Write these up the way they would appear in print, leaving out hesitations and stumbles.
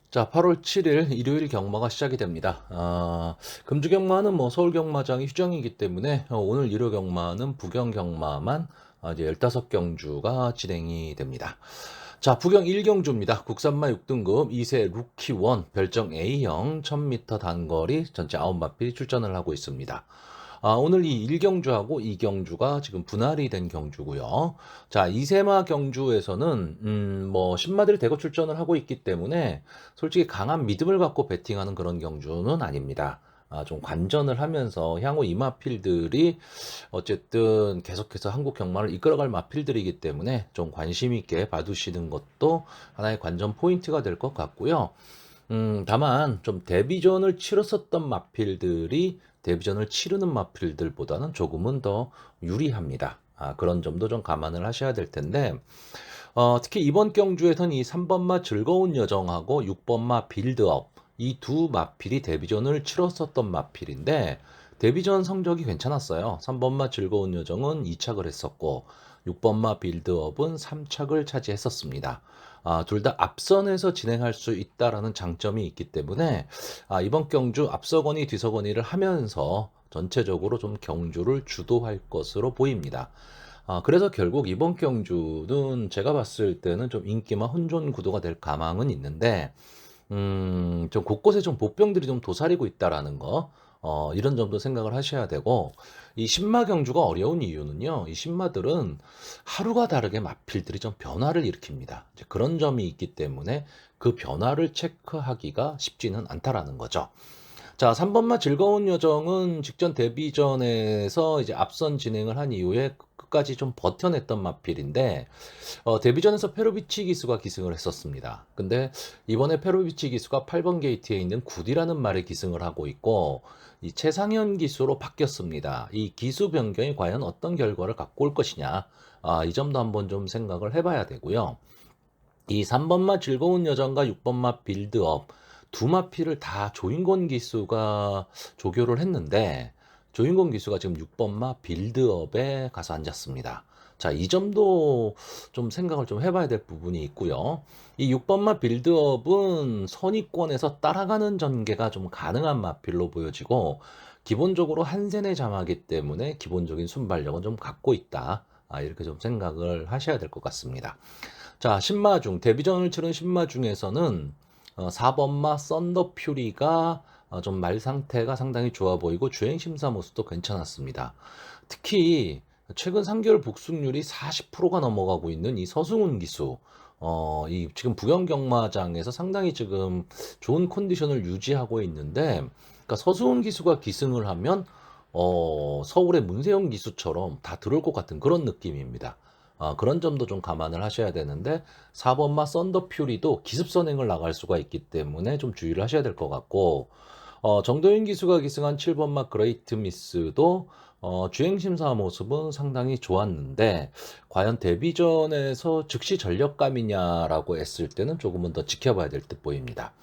자, 8월 7일 일요일 경마가 시작이 됩니다. 금주 경마는 뭐 서울 경마장이 휴장이기 때문에 오늘 일요 경마는 부경 경마만 이제 15경주가 진행이 됩니다. 자, 부경 1경주입니다. 국산마 6등급 2세 루키원 별정 A형 1000m 단거리 전체 9마필이 출전을 하고 있습니다. 오늘 이 1경주하고 2경주가 지금 분할이 된 경주고요. 자, 이세마 경주에서는 뭐 신마들이 대거 출전을 하고 있기 때문에 솔직히 강한 믿음을 갖고 베팅하는 그런 경주는 아닙니다. 좀 관전을 하면서 향후 이 마필들이 어쨌든 계속해서 한국 경마를 이끌어갈 마필들이기 때문에 좀 관심 있게 봐두시는 것도 하나의 관전 포인트가 될 것 같고요. 다만 좀 데뷔전을 치렀었던 마필들이 데뷔전을 치르는 마필들보다는 조금은 더 유리합니다. 그런 점도 좀 감안을 하셔야 될 텐데, 특히 이번 경주에선 이 3번마 즐거운 여정하고 6번마 빌드업 이 두 마필이 데뷔전을 치렀었던 마필인데 데뷔전 성적이 괜찮았어요. 3번마 즐거운 여정은 2착을 했었고 6번마 빌드업은 3착을 차지했었습니다. 둘 다 앞선에서 진행할 수 있다라는 장점이 있기 때문에 이번 경주 앞서거니 뒤서거니를 하면서 전체적으로 좀 경주를 주도할 것으로 보입니다. 그래서 결국 이번 경주는 제가 봤을 때는 좀 인기만 혼존 구도가 될 가망은 있는데, 좀 곳곳에 좀 보병들이 좀 도사리고 있다라는 거, 이런 점도 생각을 하셔야 되고, 이 신마 경주가 어려운 이유는요, 이 신마들은 하루가 다르게 마필들이 좀 변화를 일으킵니다. 이제 그런 점이 있기 때문에 그 변화를 체크하기가 쉽지는 않다라는 거죠. 자, 3번마 즐거운 여정은 직전 데뷔전에서 이제 앞선 진행을 한 이후에 끝까지 좀 버텨냈던 마필인데, 데뷔전에서 페로비치 기수가 기승을 했었습니다. 근데 이번에 페로비치 기수가 8번 게이트에 있는 굿이라는 말에 기승을 하고 있고, 이 최상현 기수로 바뀌었습니다. 이 기수 변경이 과연 어떤 결과를 갖고 올 것이냐, 이 점도 한번 좀 생각을 해봐야 되고요. 이 3번마 즐거운 여정과 6번마 빌드업 두 마필을 다 조인권 기수가 조교를 했는데 조인권 기수가 지금 6번마 빌드업에 가서 앉았습니다. 자, 이 점도 좀 생각을 좀 해봐야 될 부분이 있고요. 이 6번마 빌드업은 선위권에서 따라가는 전개가 좀 가능한 마필로 보여지고 기본적으로 한센의 자마기 때문에 기본적인 순발력은 좀 갖고 있다. 이렇게 좀 생각을 하셔야 될 것 같습니다. 자, 신마 중, 데뷔전을 치른 신마 중에서는 4번마 썬더 퓨리가 좀 말 상태가 상당히 좋아 보이고 주행 심사 모습도 괜찮았습니다. 특히 최근 3개월 복승률이 40%가 넘어가고 있는 이 서승훈 기수, 이 지금 부경경마장에서 상당히 지금 좋은 컨디션을 유지하고 있는데, 그러니까 서승훈 기수가 기승을 하면 서울의 문세영 기수처럼 다 들어올 것 같은 그런 느낌입니다. 그런 점도 좀 감안을 하셔야 되는데 4번마 썬더 퓨리도 기습 선행을 나갈 수가 있기 때문에 좀 주의를 하셔야 될 것 같고 정도윤 기수가 기승한 7번마 그레이트 미스도 주행 심사 모습은 상당히 좋았는데 과연 데뷔전에서 즉시 전력감이냐라고 했을 때는 조금은 더 지켜봐야 될 듯 보입니다.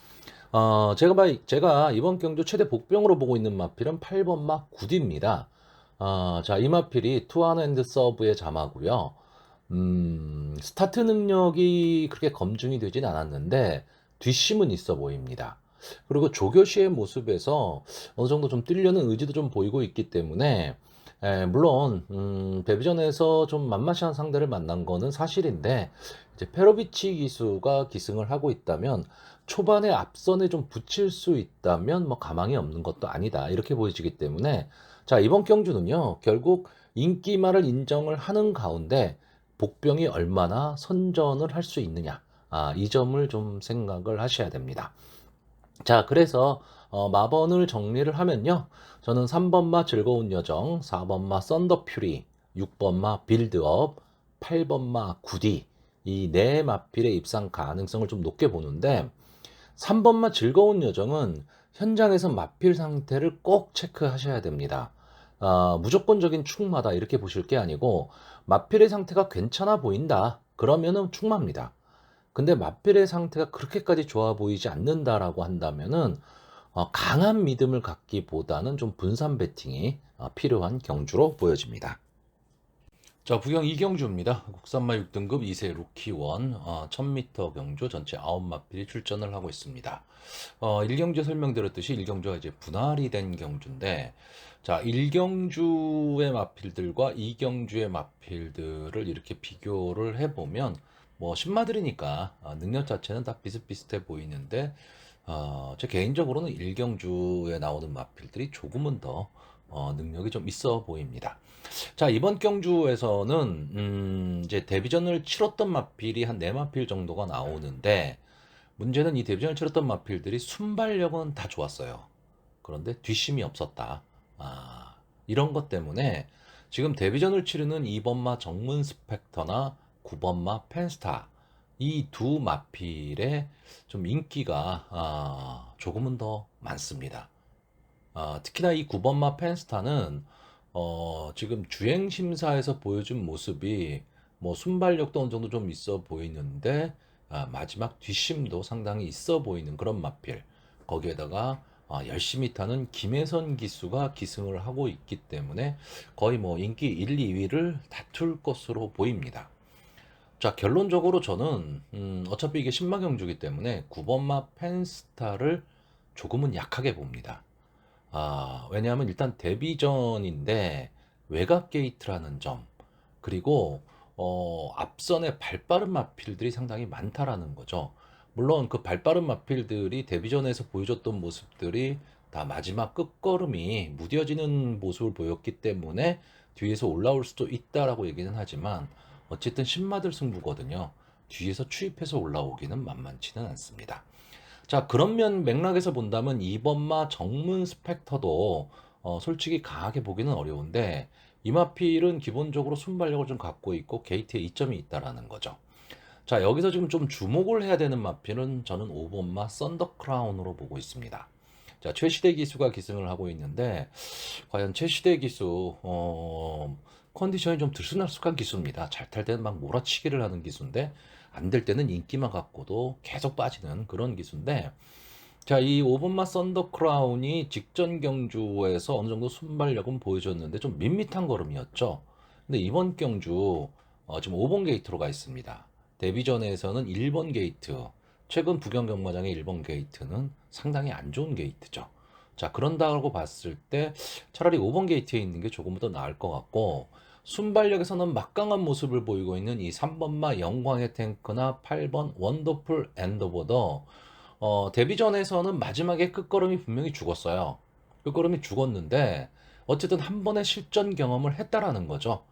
제가 이번 경주 최대 복병으로 보고 있는 마필은 8번마 굿입니다. 자, 이 마필이 투안핸드 서브의 자마고요. 스타트 능력이 그렇게 검증이 되진 않았는데 뒷심은 있어 보입니다. 그리고 조교 씨의 모습에서 어느 정도 좀 뛰려는 의지도 좀 보이고 있기 때문에 물론 데뷔전에서 좀 만만치 않은 상대를 만난 거는 사실인데 이제 페로비치 기수가 기승을 하고 있다면 초반에 앞선에 좀 붙일 수 있다면 뭐 가망이 없는 것도 아니다 이렇게 보여지기 때문에 자, 이번 경주는요 결국 인기말을 인정을 하는 가운데 복병이 얼마나 선전을 할 수 있느냐 이 점을 좀 생각을 하셔야 됩니다. 자, 그래서 마번을 정리를 하면요. 저는 3번마 즐거운 여정, 4번마 썬더 퓨리, 6번마 빌드업, 8번마 구디 이 네 마필의 입상 가능성을 좀 높게 보는데 3번마 즐거운 여정은 현장에서 마필 상태를 꼭 체크하셔야 됩니다. 무조건적인 충마다 이렇게 보실 게 아니고 마필의 상태가 괜찮아 보인다. 그러면은 충마입니다. 근데 마필의 상태가 그렇게까지 좋아 보이지 않는다라고 한다면은 강한 믿음을 갖기보다는 좀 분산 배팅이 필요한 경주로 보여집니다. 자, 부경 이경주입니다. 국산마 6등급 2세 루키원 1000m 경주 전체 9마필이 출전을 하고 있습니다. 1경주 설명드렸듯이 1경주가 이제 분할이 된 경주인데, 자, 1경주의 마필들과 2경주의 마필들을 이렇게 비교를 해보면, 뭐, 신마들이니까 능력 자체는 다 비슷비슷해 보이는데, 제 개인적으로는 1경주에 나오는 마필들이 조금은 더 능력이 좀 있어 보입니다. 자, 이번 경주에서는 이제 데뷔전을 치렀던 마필이 한 4마필 정도가 나오는데, 문제는 이 데뷔전을 치렀던 마필들이 순발력은 다 좋았어요. 그런데 뒷심이 없었다. 이런 것 때문에 지금 데뷔전을 치르는 2번마 정문 스펙터나 9번마 펜스타, 이 두 마필의 좀 인기가 조금은 더 많습니다. 특히나 이 9번마 펜스타는 지금 주행 심사에서 보여준 모습이 뭐 순발력도 어느 정도 좀 있어 보이는데, 마지막 뒷심도 상당히 있어 보이는 그런 마필. 거기에다가 열심히 타는 김혜선 기수가 기승을 하고 있기 때문에 거의 뭐 인기 1, 2위를 다툴 것으로 보입니다. 자, 결론적으로 저는 어차피 이게 신마 경주기 때문에 9번마 펜스타를 조금은 약하게 봅니다. 왜냐하면 일단 데뷔전인데 외곽 게이트라는 점, 그리고 앞선에 발빠른 마필들이 상당히 많다라는 거죠. 물론 그 발빠른 마필들이 데뷔전에서 보여줬던 모습들이 다 마지막 끝걸음이 무뎌지는 모습을 보였기 때문에 뒤에서 올라올 수도 있다라고 얘기는 하지만, 어쨌든 신마들 승부거든요. 뒤에서 추입해서 올라오기는 만만치는 않습니다. 자, 그런 맥락에서 본다면 2번마 정문 스펙터도 솔직히 강하게 보기는 어려운데, 이마필은 기본적으로 순발력을 좀 갖고 있고 게이트에 이점이 있다라는 거죠. 자, 여기서 지금 좀 주목을 해야 되는 마필은 저는 5번마 썬더크라운으로 보고 있습니다. 자, 최시대 기수가 기승을 하고 있는데, 과연 최시대 기수 컨디션이 좀 들쑥날쑥한 기수입니다. 잘 탈 때는 막 몰아치기를 하는 기수인데, 안 될 때는 인기만 갖고도 계속 빠지는 그런 기수인데, 자, 이 5번마 썬더 크라운이 직전 경주에서 어느 정도 순발력은 보여줬는데 좀 밋밋한 걸음이었죠. 근데 이번 경주 지금 5번 게이트로 가 있습니다. 데뷔전에서는 1번 게이트, 최근 부경 경마장의 1번 게이트는 상당히 안 좋은 게이트죠. 자, 그런다고 봤을 때 차라리 5번 게이트에 있는 게 조금 더 나을 것 같고, 순발력에서는 막강한 모습을 보이고 있는 이 3번마 영광의 탱크나 8번 원더풀 엔더보더, 데뷔전에서는 마지막에 끝걸음이 분명히 죽었어요. 끝걸음이 죽었는데 어쨌든 한 번의 실전 경험을 했다라는 거죠.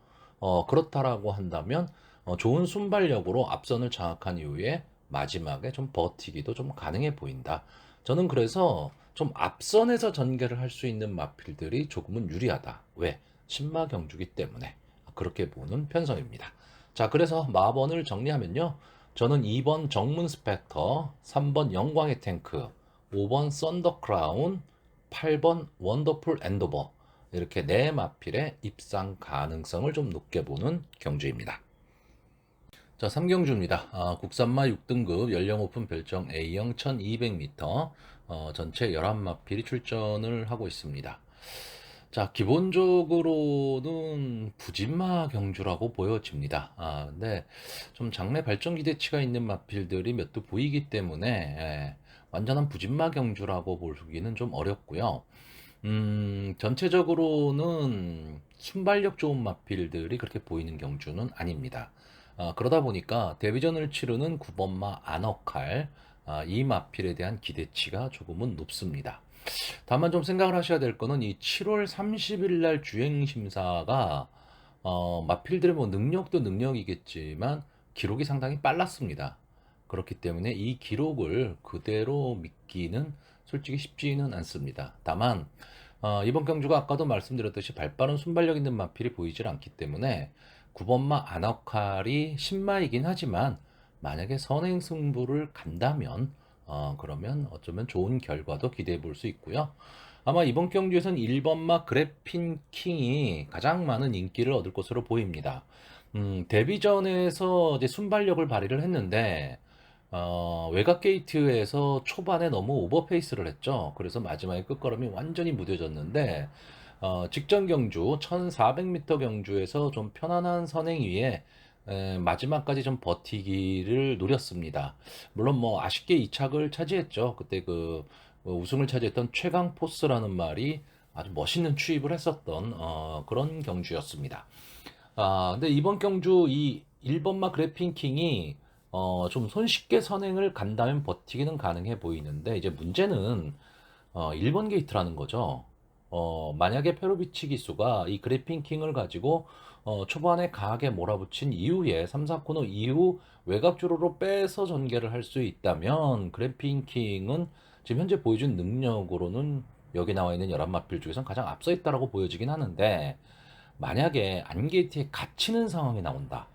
그렇다라고 한다면 좋은 순발력으로 앞선을 장악한 이후에 마지막에 좀 버티기도 좀 가능해 보인다. 저는 그래서 좀 앞선에서 전개를 할 수 있는 마필들이 조금은 유리하다. 왜? 신마 경주기 때문에 그렇게 보는 편성입니다. 자, 그래서 마번을 정리하면요. 저는 2번 정문 스펙터, 3번 영광의 탱크, 5번 썬더 크라운, 8번 원더풀 엔도버, 이렇게 네 마필의 입상 가능성을 좀 높게 보는 경주입니다. 자, 3경주입니다. 국산마 6등급 연령 오픈 별정 A형 1200m 전체 11마필이 출전을 하고 있습니다. 자, 기본적으로는 부진마 경주라고 보여집니다. 근데 좀 장래 발전 기대치가 있는 마필들이 몇 도 보이기 때문에 완전한 부진마 경주라고 보기는 좀 어렵고요. 전체적으로는 순발력 좋은 마필들이 그렇게 보이는 경주는 아닙니다. 그러다 보니까 데뷔전을 치르는 9번마 아너칼, 이 마필에 대한 기대치가 조금은 높습니다. 다만 좀 생각을 하셔야 될 거는 이 7월 30일 날 주행 심사가 마필들의 뭐 능력도 능력이겠지만 기록이 상당히 빨랐습니다. 그렇기 때문에 이 기록을 그대로 믿기는 솔직히 쉽지는 않습니다. 다만 이번 경주가 아까도 말씀드렸듯이 발빠른 순발력 있는 마필이 보이질 않기 때문에 9번마 아너칼이 신마이긴 하지만 만약에 선행 승부를 간다면 그러면 어쩌면 좋은 결과도 기대해 볼 수 있고요. 아마 이번 경주에선 1번마 그래핀 킹이 가장 많은 인기를 얻을 것으로 보입니다. 데뷔전에서 이제 순발력을 발휘를 했는데, 외곽 게이트에서 초반에 너무 오버페이스를 했죠. 그래서 마지막에 끝걸음이 완전히 무뎌졌는데, 직전 경주 1400m 경주에서 좀 편안한 선행 위에 마지막까지 좀 버티기를 노렸습니다. 물론 뭐 아쉽게 2착을 차지했죠. 그때 우승을 차지했던 최강 포스라는 말이 아주 멋있는 추입을 했었던 그런 경주였습니다. 근데 이번 경주 이 1번마 그래핀킹이 좀 손쉽게 선행을 간다면 버티기는 가능해 보이는데 이제 문제는 1번 게이트라는 거죠. 만약에 페로비치 기수가 이 그래핑킹을 가지고 초반에 강하게 몰아붙인 이후에 3, 4코너 이후 외곽 주로로 빼서 전개를 할 수 있다면 그래핑킹은 지금 현재 보여준 능력으로는 여기 나와 있는 11마필 중에서는 가장 앞서 있다라고 보여지긴 하는데 만약에 안게이트에 갇히는 상황이 나온다.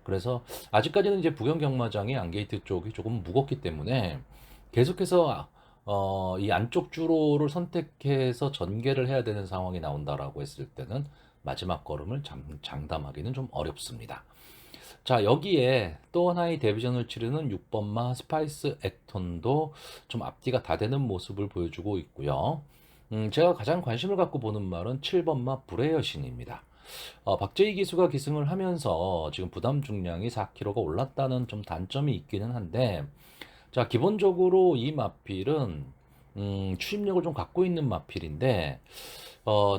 그래서 아직까지는 이제 부경 경마장이 안게이트 쪽이 조금 무겁기 때문에 계속해서 이 안쪽 주로를 선택해서 전개를 해야 되는 상황이 나온다라고 했을 때는 마지막 걸음을 장담하기는 좀 어렵습니다. 자, 여기에 또 하나의 데뷔전을 치르는 6번마 스파이스 액턴도 좀 앞뒤가 다 되는 모습을 보여주고 있고요. 제가 가장 관심을 갖고 보는 말은 7번마 불의 여신입니다. 박재희 기수가 기승을 하면서 지금 부담 중량이 4kg가 올랐다는 좀 단점이 있기는 한데, 자, 기본적으로 이 마필은 추임력을 좀 갖고 있는 마필인데,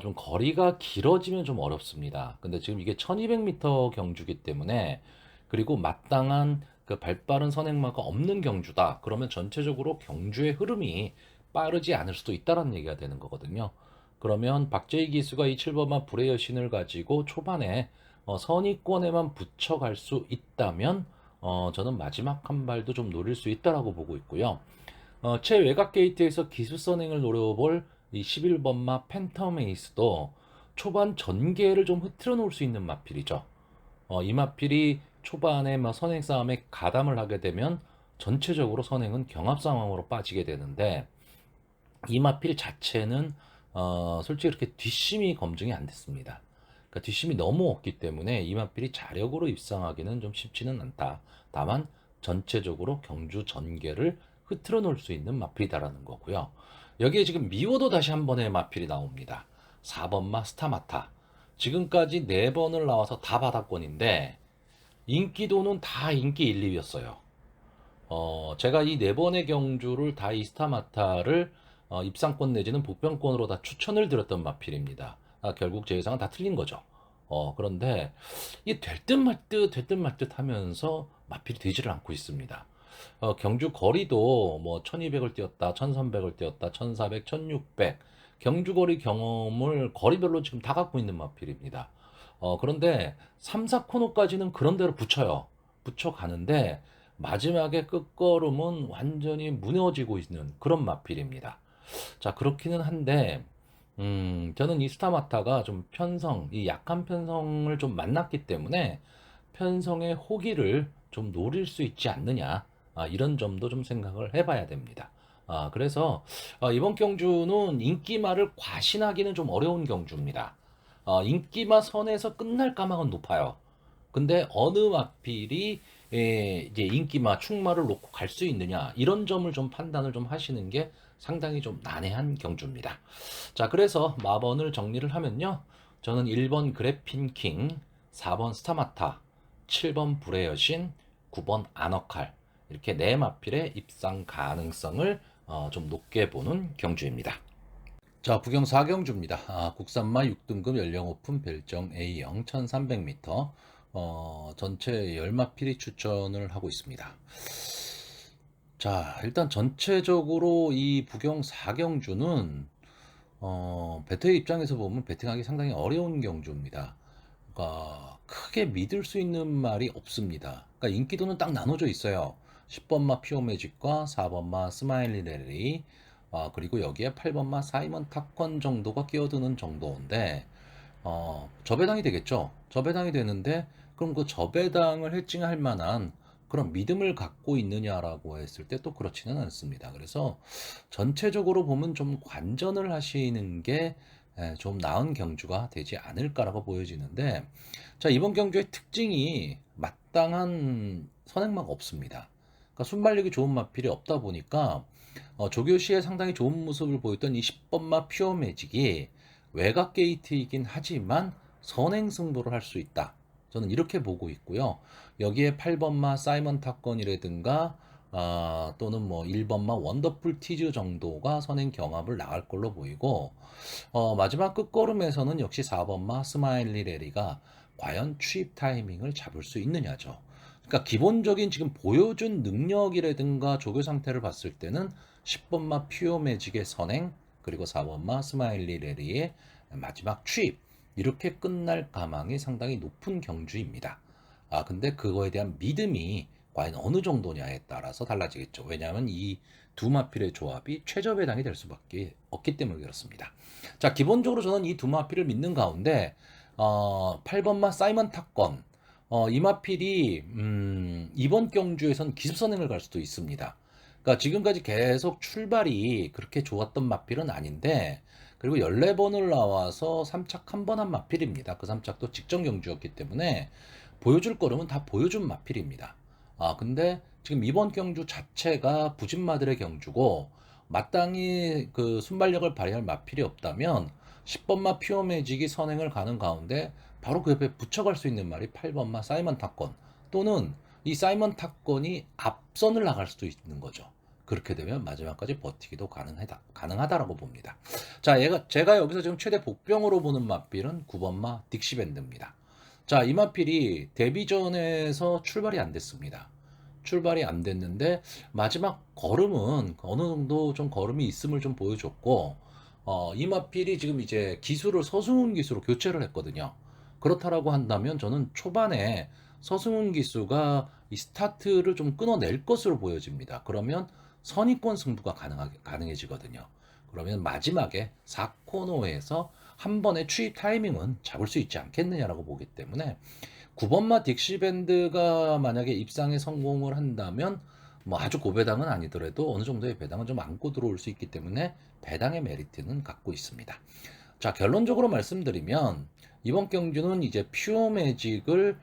좀 거리가 길어지면 좀 어렵습니다. 근데 지금 이게 1200m 경주기 때문에, 그리고 마땅한 그 발빠른 선행마가 없는 경주다. 그러면 전체적으로 경주의 흐름이 빠르지 않을 수도 있다는 얘기가 되는 거거든요. 그러면 박재희 기수가 이 7번만 불의 여신을 가지고 초반에 선의권에만 붙여갈 수 있다면 저는 마지막 한 발도 좀 노릴 수 있다라고 보고 있고요. 최외곽 게이트에서 기수 선행을 노려볼 이 11번마 팬텀 에이스도 초반 전개를 좀 흐트러 놓을 수 있는 마필이죠. 이 마필이 초반에 선행 싸움에 가담을 하게 되면 전체적으로 선행은 경합 상황으로 빠지게 되는데 이 마필 자체는 솔직히 그렇게 뒷심이 검증이 안 됐습니다. 그러니까 뒷심이 너무 없기 때문에 이 마필이 자력으로 입상하기는 좀 쉽지는 않다. 다만 전체적으로 경주 전개를 흐트러 놓을 수 있는 마필이다라는 거고요. 여기에 지금 미워도 다시 한 번의 마필이 나옵니다. 4번마 스타마타. 지금까지 4번을 나와서 다 바닥권인데 인기도는 다 인기 1, 2위였어요. 제가 이 4번의 경주를 다 이 스타마타를 입상권 내지는 복병권으로 다 추천을 드렸던 마필입니다. 결국 제 예상은 다 틀린 거죠. 그런데 이게 될 듯 말 듯, 될 듯 말 듯 하면서 마필이 되지를 않고 있습니다. 경주 거리도 뭐 1200을 뛰었다, 1300을 뛰었다, 1400, 1600. 경주 거리 경험을 거리별로 지금 다 갖고 있는 마필입니다. 그런데 3, 4코너까지는 그런 대로 붙여요. 붙여가는데 마지막에 끝걸음은 완전히 무너지고 있는 그런 마필입니다. 자, 그렇기는 한데, 저는 이 스타마타가 좀 이 약한 편성을 좀 만났기 때문에 편성의 호기를 좀 노릴 수 있지 않느냐. 이런 점도 좀 생각을 해봐야 됩니다. 그래서 이번 경주는 인기마를 과신하기는 좀 어려운 경주입니다. 인기마 선에서 끝날 가망은 높아요. 근데 어느 마필이 이제 인기마 충마를 놓고 갈 수 있느냐 이런 점을 좀 판단을 좀 하시는 게 상당히 좀 난해한 경주입니다. 자, 그래서 마번을 정리를 하면요, 저는 1번 그래핀킹, 4번 스타마타, 7번 불의 여신, 9번 아너칼 이렇게 4마필의 입상 가능성을 좀 높게 보는 경주입니다. 자, 부경 4경주입니다. 국산마 6등급 연령 오픈 별정 A형 1300m. 전체 10마필이 추천을 하고 있습니다. 자, 일단 전체적으로 이 부경 4경주는 배터의 입장에서 보면 배팅하기 상당히 어려운 경주입니다. 그러니까 크게 믿을 수 있는 말이 없습니다. 그러니까 인기도는 딱 나눠져 있어요. 10번마 피오매직과 4번마 스마일리 랠리, 그리고 여기에 8번마 사이먼 탑건 정도가 끼어드는 정도인데 저배당이 되겠죠. 저배당이 되는데 그럼 그 저배당을 해칭할 만한 그런 믿음을 갖고 있느냐라고 했을 때 또 그렇지는 않습니다. 그래서 전체적으로 보면 좀 관전을 하시는 게 좀 나은 경주가 되지 않을까라고 보여지는데, 자, 이번 경주의 특징이 마땅한 선행마가 없습니다. 그러니까 순발력이 좋은 마필이 없다 보니까 조교시에 상당히 좋은 모습을 보였던 이 10번마 퓨어 매직이 외곽 게이트이긴 하지만 선행 승부를 할 수 있다. 저는 이렇게 보고 있고요. 여기에 8번마 사이먼 탑건이라든가 또는 뭐 1번마 원더풀 티즈 정도가 선행 경합을 나갈 걸로 보이고 마지막 끝걸음에서는 역시 4번마 스마일리 레리가 과연 취입 타이밍을 잡을 수 있느냐죠. 그러니까 기본적인 지금 보여준 능력이라든가 조교 상태를 봤을 때는 10번마 퓨어 매직의 선행 그리고 4번마 스마일리 레리의 마지막 취입 이렇게 끝날 가망이 상당히 높은 경주입니다. 근데 그거에 대한 믿음이 과연 어느 정도냐에 따라서 달라지겠죠. 왜냐하면 이 두 마필의 조합이 최저 배당이 될 수밖에 없기 때문에 그렇습니다. 자, 기본적으로 저는 이 두 마필을 믿는 가운데 8번마 사이먼 탑건 이 마필이 이번 경주에선 기습선행을 갈 수도 있습니다. 그러니까 지금까지 계속 출발이 그렇게 좋았던 마필은 아닌데 그리고 14번을 나와서 3착 한 번 한 마필입니다. 그 3착도 직전 경주였기 때문에 보여줄 거름은 다 보여준 마필입니다. 근데 지금 이번 경주 자체가 부진마들의 경주고 마땅히 그 순발력을 발휘할 마필이 없다면 10번마 퓨어 매직이 선행을 가는 가운데 바로 그 옆에 붙여갈 수 있는 말이 8번마 사이먼 탑건 또는 이 사이먼 탑건이 앞선을 나갈 수도 있는 거죠. 그렇게 되면 마지막까지 버티기도 가능하다라고 봅니다. 자, 제가 여기서 지금 최대 복병으로 보는 마필은 9번마 딕시밴드입니다. 자, 이 마필이 데뷔전에서 출발이 안 됐습니다. 출발이 안 됐는데 마지막 걸음은 어느 정도 좀 걸음이 있음을 좀 보여줬고 이 마필이 지금 이제 기수를 서승훈 기수로 교체를 했거든요. 그렇다라고 한다면 저는 초반에 서승훈 기수가 이 스타트를 좀 끊어낼 것으로 보여집니다. 그러면 선의권 승부가 가능해지거든요. 그러면 마지막에 4코너에서 한 번의 취입 타이밍은 잡을 수 있지 않겠느냐라고 보기 때문에 9번마 딕시밴드가 만약에 입상에 성공을 한다면 뭐 아주 고배당은 아니더라도 어느 정도의 배당은 좀 안고 들어올 수 있기 때문에 배당의 메리트는 갖고 있습니다. 자, 결론적으로 말씀드리면 이번 경주는 이제 퓨어 매직을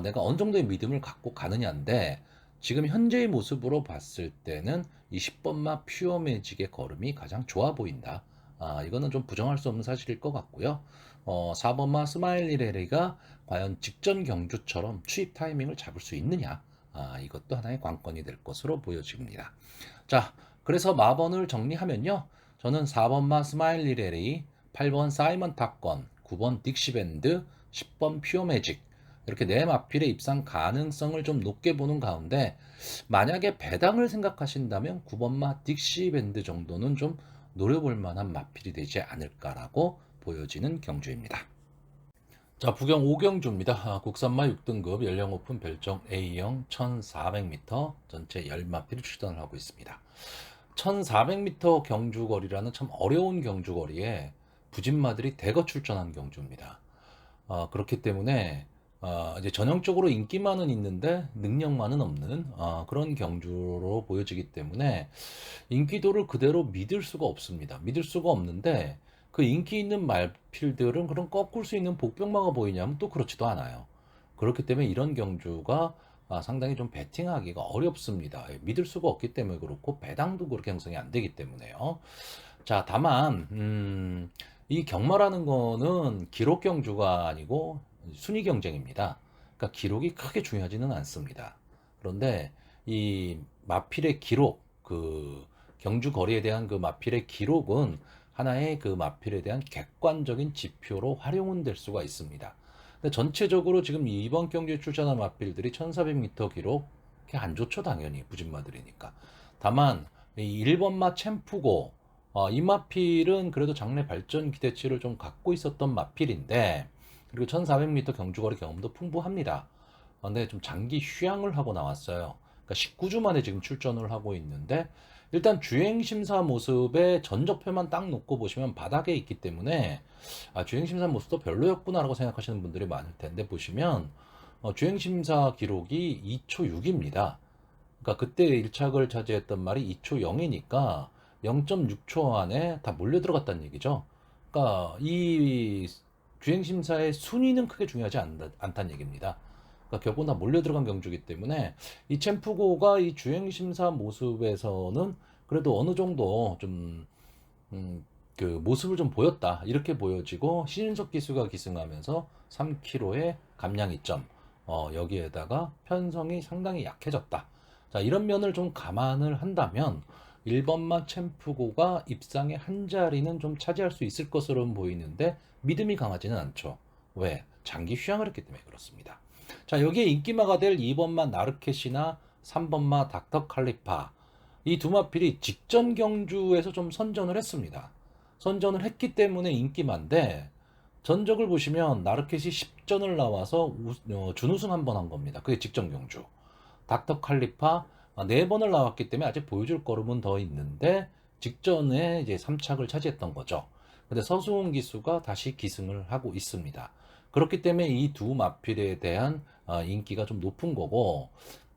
내가 어느 정도의 믿음을 갖고 가느냐인데 지금 현재의 모습으로 봤을 때는 이 10번마 퓨어 매직의 걸음이 가장 좋아 보인다. 이거는 좀 부정할 수 없는 사실일 것 같고요. 4번마 스마일리 레리가 과연 직전 경주처럼 취입 타이밍을 잡을 수 있느냐. 이것도 하나의 관건이 될 것으로 보여집니다. 자, 그래서 마번을 정리하면요. 저는 4번마 스마일리 레리, 8번 사이먼 탑건, 9번 딕시밴드, 10번 퓨어 매직 이렇게 네 마필의 입상 가능성을 좀 높게 보는 가운데 만약에 배당을 생각하신다면 9번마 딕시밴드 정도는 좀 노려볼 만한 마필이 되지 않을까라고 보여지는 경주입니다. 자, 부경 5경주입니다. 국산마 6등급 연령 오픈 별정 A형 1400m 전체 10마필이 출전을 하고 있습니다. 1400m 경주거리라는 참 어려운 경주거리에 부진마들이 대거 출전한 경주입니다. 그렇기 때문에 이제 전형적으로 인기만은 있는데 능력만은 없는 그런 경주로 보여지기 때문에 인기도를 그대로 믿을 수가 없습니다. 믿을 수가 없는데 그 인기 있는 말필들은 그런 꺾을 수 있는 복병마가 보이냐면 또 그렇지도 않아요. 그렇기 때문에 이런 경주가 상당히 좀 배팅하기가 어렵습니다. 믿을 수가 없기 때문에 그렇고 배당도 그렇게 형성이 안 되기 때문에요. 자, 다만 이 경마라는 거는 기록 경주가 아니고 순위 경쟁입니다. 그러니까 기록이 크게 중요하지는 않습니다. 그런데 이 마필의 기록, 그 경주 거리에 대한 그 마필의 기록은 하나의 그 마필에 대한 객관적인 지표로 활용은 될 수가 있습니다. 근데 전체적으로 지금 이번 경기에 출전한 마필들이 1400m 기록 안 좋죠, 당연히 부진마들이니까. 다만 이 1번마 챔프고 이 마필은 그래도 장래 발전 기대치를 좀 갖고 있었던 마필인데 그리고 1400m 경주거리 경험도 풍부합니다. 근데 좀 장기 휴양을 하고 나왔어요. 그러니까 19주 만에 지금 출전을 하고 있는데 일단 주행심사 모습에 전적표만 딱 놓고 보시면 바닥에 있기 때문에 주행심사 모습도 별로였구나라고 생각하시는 분들이 많을 텐데 보시면 주행심사 기록이 2초 6입니다. 그러니까 그때 1착을 차지했던 말이 2초 0이니까 0.6초 안에 다 몰려 들어갔다는 얘기죠. 그러니까 이 주행심사의 순위는 크게 중요하지 않다는 얘기입니다. 그러니까 결국 다 몰려 들어간 경주이기 때문에 이 챔프고가 이 주행심사 모습에서는 그래도 어느 정도 좀 그 모습을 좀 보였다 이렇게 보여지고 신윤석 기수가 기승하면서 3kg의 감량 이점 여기에다가 편성이 상당히 약해졌다. 자 이런 면을 좀 감안을 한다면 1번마 챔프고가 입상의 한 자리는 좀 차지할 수 있을 것으로 보이는데 믿음이 강하지는 않죠. 왜? 장기 휴양을 했기 때문에 그렇습니다. 자 여기에 인기마가 될 2번마 나르켓이나 3번마 닥터 칼리파 이 두 마필이 직전 경주에서 좀 선전을 했습니다. 선전을 했기 때문에 인기만데 전적을 보시면 나르켓이 10전을 나와서 준우승 한 번 한 겁니다. 그게 직전 경주. 닥터 칼리파 4번을 나왔기 때문에 아직 보여줄 걸음은 더 있는데 직전에 이제 3착을 차지했던 거죠. 근데 서수훈 기수가 다시 기승을 하고 있습니다. 그렇기 때문에 이 두 마필에 대한 인기가 좀 높은 거고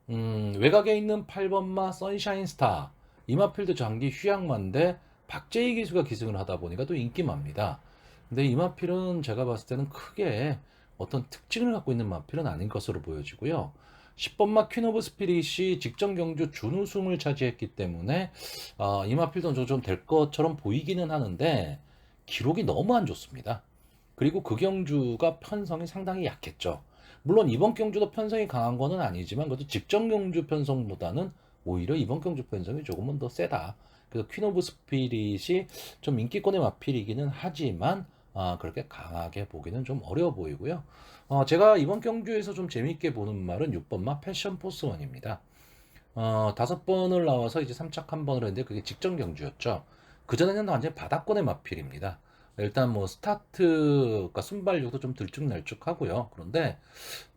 외곽에 있는 8번마 선샤인 스타 이 마필도 장기 휴양마인데 박재희 기수가 기승을 하다 보니까 또 인기마입니다. 근데 이 마필은 제가 봤을 때는 크게 어떤 특징을 갖고 있는 마필은 아닌 것으로 보여지고요. 10번마 퀸 오브 스피릿이 직전 경주 준우승을 차지했기 때문에 이 마필도 좀 될 것처럼 보이기는 하는데 기록이 너무 안 좋습니다. 그리고 그 경주가 편성이 상당히 약했죠. 물론 이번 경주도 편성이 강한 거는 아니지만 그래도 직전 경주 편성보다는 오히려 이번 경주 편성이 조금은 더 세다. 그래서 퀸 오브 스피릿이 좀 인기권의 마필이기는 하지만 그렇게 강하게 보기는 좀 어려워 보이고요. 제가 이번 경주에서 좀 재미있게 보는 말은 6번마 패션 포스원입니다. 5번을 나와서 이제 3착 한 번을 했는데 그게 직전 경주였죠. 그전에는 완전 바닥권의 마필입니다. 일단 뭐 스타트가 순발력도 좀 들쭉날쭉하고요. 그런데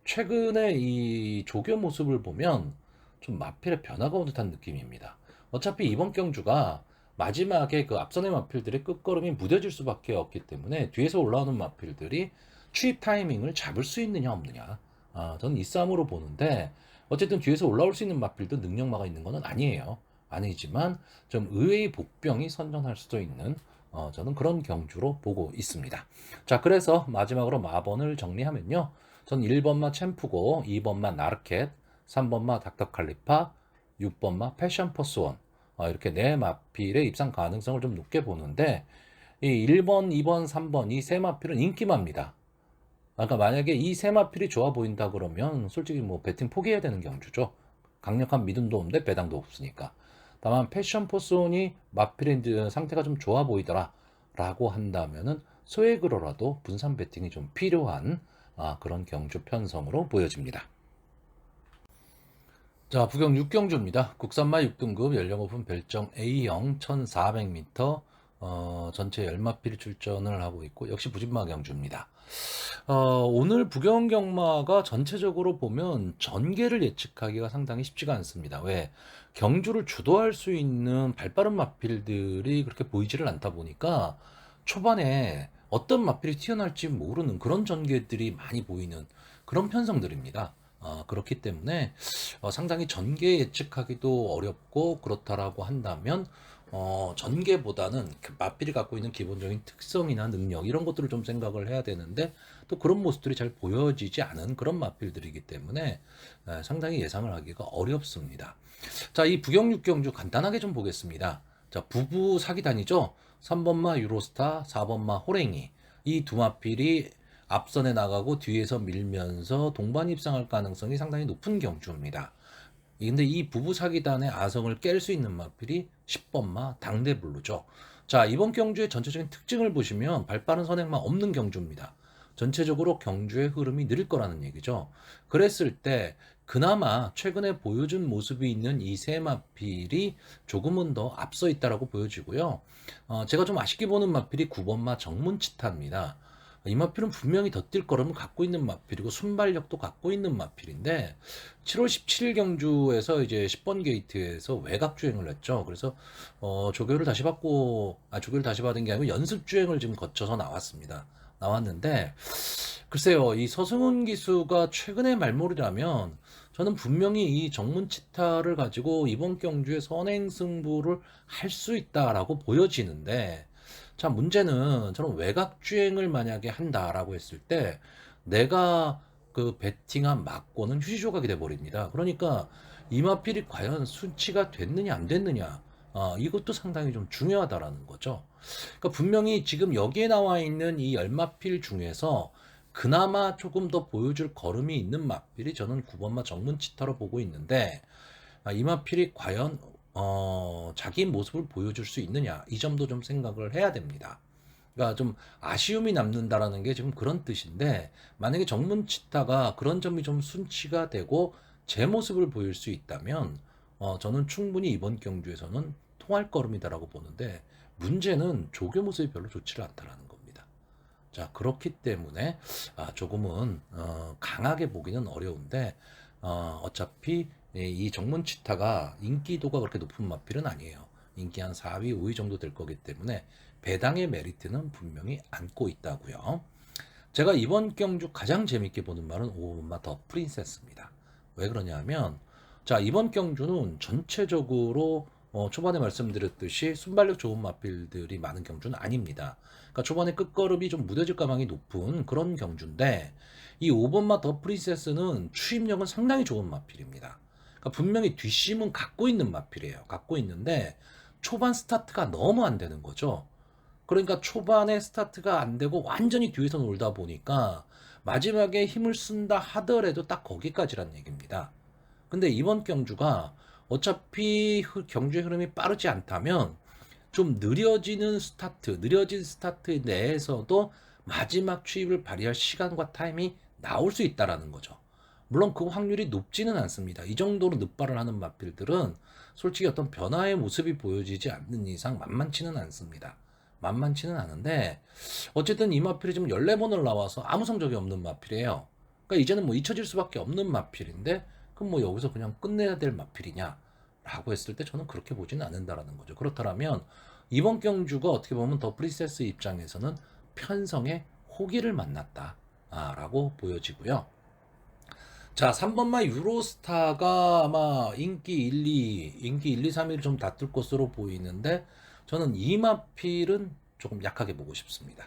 최근에 이 조교 모습을 보면 좀 마필의 변화가 온 듯한 느낌입니다. 어차피 이번 경주가 마지막에 그 앞선의 마필들의 끝걸음이 무뎌질 수밖에 없기 때문에 뒤에서 올라오는 마필들이 추입 타이밍을 잡을 수 있느냐 없느냐 저는 이 싸움으로 보는데 어쨌든 뒤에서 올라올 수 있는 마필도 능력마가 있는 것은 아니에요. 아니지만 좀 의외의 복병이 선전할 수도 있는 저는 그런 경주로 보고 있습니다. 자 그래서 마지막으로 마번을 정리하면요. 전 1번마 챔프고 2번마 나르켓 3번마 닥터 칼리파 6번마 패션 포스원 이렇게 네 마필의 입상 가능성을 좀 높게 보는데 이 1번, 2번, 3번 이 세 마필은 인기마입니다. 그러니까 만약에 이 세 마필이 좋아 보인다 그러면 솔직히 뭐 배팅 포기해야 되는 경주죠. 강력한 믿음도 없는데 배당도 없으니까. 다만 패션 포스온이 마필의 상태가 좀 좋아 보이더라 라고 한다면은 소액으로라도 분산 배팅이 좀 필요한 그런 경주 편성으로 보여집니다. 자, 부경 6경주입니다. 국산마 6등급 연령 오픈 별정 A형 1400m 전체 10마필 출전을 하고 있고 역시 부진마 경주입니다. 오늘 부경 경마가 전체적으로 보면 전개를 예측하기가 상당히 쉽지가 않습니다. 왜? 경주를 주도할 수 있는 발빠른 마필들이 그렇게 보이지를 않다 보니까 초반에 어떤 마필이 튀어나올지 모르는 그런 전개들이 많이 보이는 그런 편성들입니다. 그렇기 때문에 상당히 전개 예측하기도 어렵고 그렇다라고 한다면 전개보다는 그 마필이 갖고 있는 기본적인 특성이나 능력 이런 것들을 좀 생각을 해야 되는데 또 그런 모습들이 잘 보여지지 않은 그런 마필들이기 때문에 상당히 예상을 하기가 어렵습니다. 자, 이 부경육경주 간단하게 좀 보겠습니다. 자, 부부 사기단이죠. 3번마 유로스타, 4번마 호랭이 이 두 마필이 앞선에 나가고 뒤에서 밀면서 동반 입상할 가능성이 상당히 높은 경주입니다. 근데 이 부부 사기단의 아성을 깰 수 있는 마필이 10번마 당대블루죠. 자, 이번 경주의 전체적인 특징을 보시면 발빠른 선행마 없는 경주입니다. 전체적으로 경주의 흐름이 느릴 거라는 얘기죠. 그랬을 때 그나마 최근에 보여준 모습이 있는 이 세 마필이 조금은 더 앞서 있다라고 보여지고요. 제가 좀 아쉽게 보는 마필이 9번마 정문치타입니다. 이 마필은 분명히 더 뛸 거름을 갖고 있는 마필이고 순발력도 갖고 있는 마필인데 7월 17일 경주에서 이제 10번 게이트에서 외곽 주행을 했죠. 그래서 조교를 다시 받은 게 아니고 연습 주행을 지금 거쳐서 나왔는데 글쎄요, 이 서승훈 기수가 최근의 말몰이라면 저는 분명히 이 정문치타를 가지고 이번 경주에 선행 승부를 할 수 있다라고 보여지는데 자, 문제는 저는 외곽 주행을 만약에 한다라고 했을 때 내가 그 베팅한 막고는 휴지 조각이 돼 버립니다. 그러니까 이 마필이 과연 수치가 됐느냐 안 됐느냐 이것도 상당히 좀 중요하다라는 거죠. 그러니까 분명히 지금 여기에 나와 있는 이 열마필 중에서 그나마 조금 더 보여줄 걸음이 있는 마필이 저는 9번마 정문치타로 보고 있는데, 이 마필이 과연 자기 모습을 보여줄 수 있느냐, 이 점도 좀 생각을 해야 됩니다. 그러니까 좀 아쉬움이 남는다라는 게 지금 그런 뜻인데, 만약에 정문치타가 그런 점이 좀 순치가 되고 제 모습을 보일 수 있다면 저는 충분히 이번 경주에서는 통할 걸음이다라고 보는데, 문제는 조교 모습이 별로 좋지를 않다라는 겁니다. 자, 그렇기 때문에 조금은 강하게 보기는 어려운데, 어차피 이 정문치타가 인기도가 그렇게 높은 마필은 아니에요. 인기 한 4위, 5위 정도 될 거기 때문에 배당의 메리트는 분명히 안고 있다고요. 제가 이번 경주 가장 재밌게 보는 말은 5번마 더 프린세스입니다. 왜 그러냐면, 자, 이번 경주는 전체적으로 초반에 말씀드렸듯이 순발력 좋은 마필들이 많은 경주는 아닙니다. 그러니까 초반에 끝걸음이 좀 무뎌질 가망이 높은 그런 경주인데, 이 5번마 더 프린세스는 추임력은 상당히 좋은 마필입니다. 그러니까 분명히 뒷심은 갖고 있는 마필이에요. 갖고 있는데 초반 스타트가 너무 안 되는 거죠. 그러니까 초반에 스타트가 안 되고 완전히 뒤에서 놀다 보니까 마지막에 힘을 쓴다 하더라도 딱 거기까지란 얘기입니다. 근데 이번 경주가 어차피 경주의 흐름이 빠르지 않다면 좀 느려진 스타트 내에서도 마지막 추입을 발휘할 시간과 타임이 나올 수 있다라는 거죠. 물론 그 확률이 높지는 않습니다. 이 정도로 늑발을 하는 마필들은 솔직히 어떤 변화의 모습이 보여지지 않는 이상 만만치는 않습니다. 만만치는 않은데, 어쨌든 이 마필이 지금 14번을 나와서 아무 성적이 없는 마필이에요. 그러니까 이제는 뭐 잊혀질 수밖에 없는 마필인데, 그럼 뭐 여기서 그냥 끝내야 될 마필이냐 라고 했을 때 저는 그렇게 보지는 않는다라는 거죠. 그렇다면 이번 경주가 어떻게 보면 더 프린세스 입장에서는 편성의 호기를 만났다 라고 보여지고요. 자, 3번마 유로스타가 아마 인기 1, 2, 3위를 좀 다툴 것으로 보이는데, 저는 이 마필은 조금 약하게 보고 싶습니다.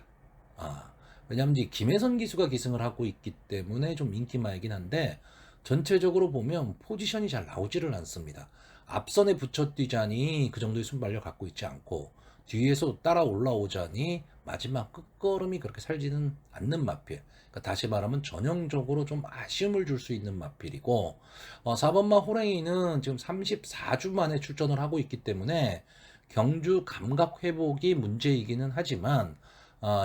왜냐하면 이 김혜선 기수가 기승을 하고 있기 때문에 좀 인기마이긴 한데, 전체적으로 보면 포지션이 잘 나오지를 않습니다. 앞선에 붙여 뛰자니 그 정도의 순발력 갖고 있지 않고, 뒤에서 따라 올라오자니 마지막 끝걸음이 그렇게 살지는 않는 마필. 그러니까 다시 말하면 전형적으로 좀 아쉬움을 줄 수 있는 마필이고, 4번마 호랭이는 지금 34주 만에 출전을 하고 있기 때문에 경주 감각 회복이 문제이기는 하지만,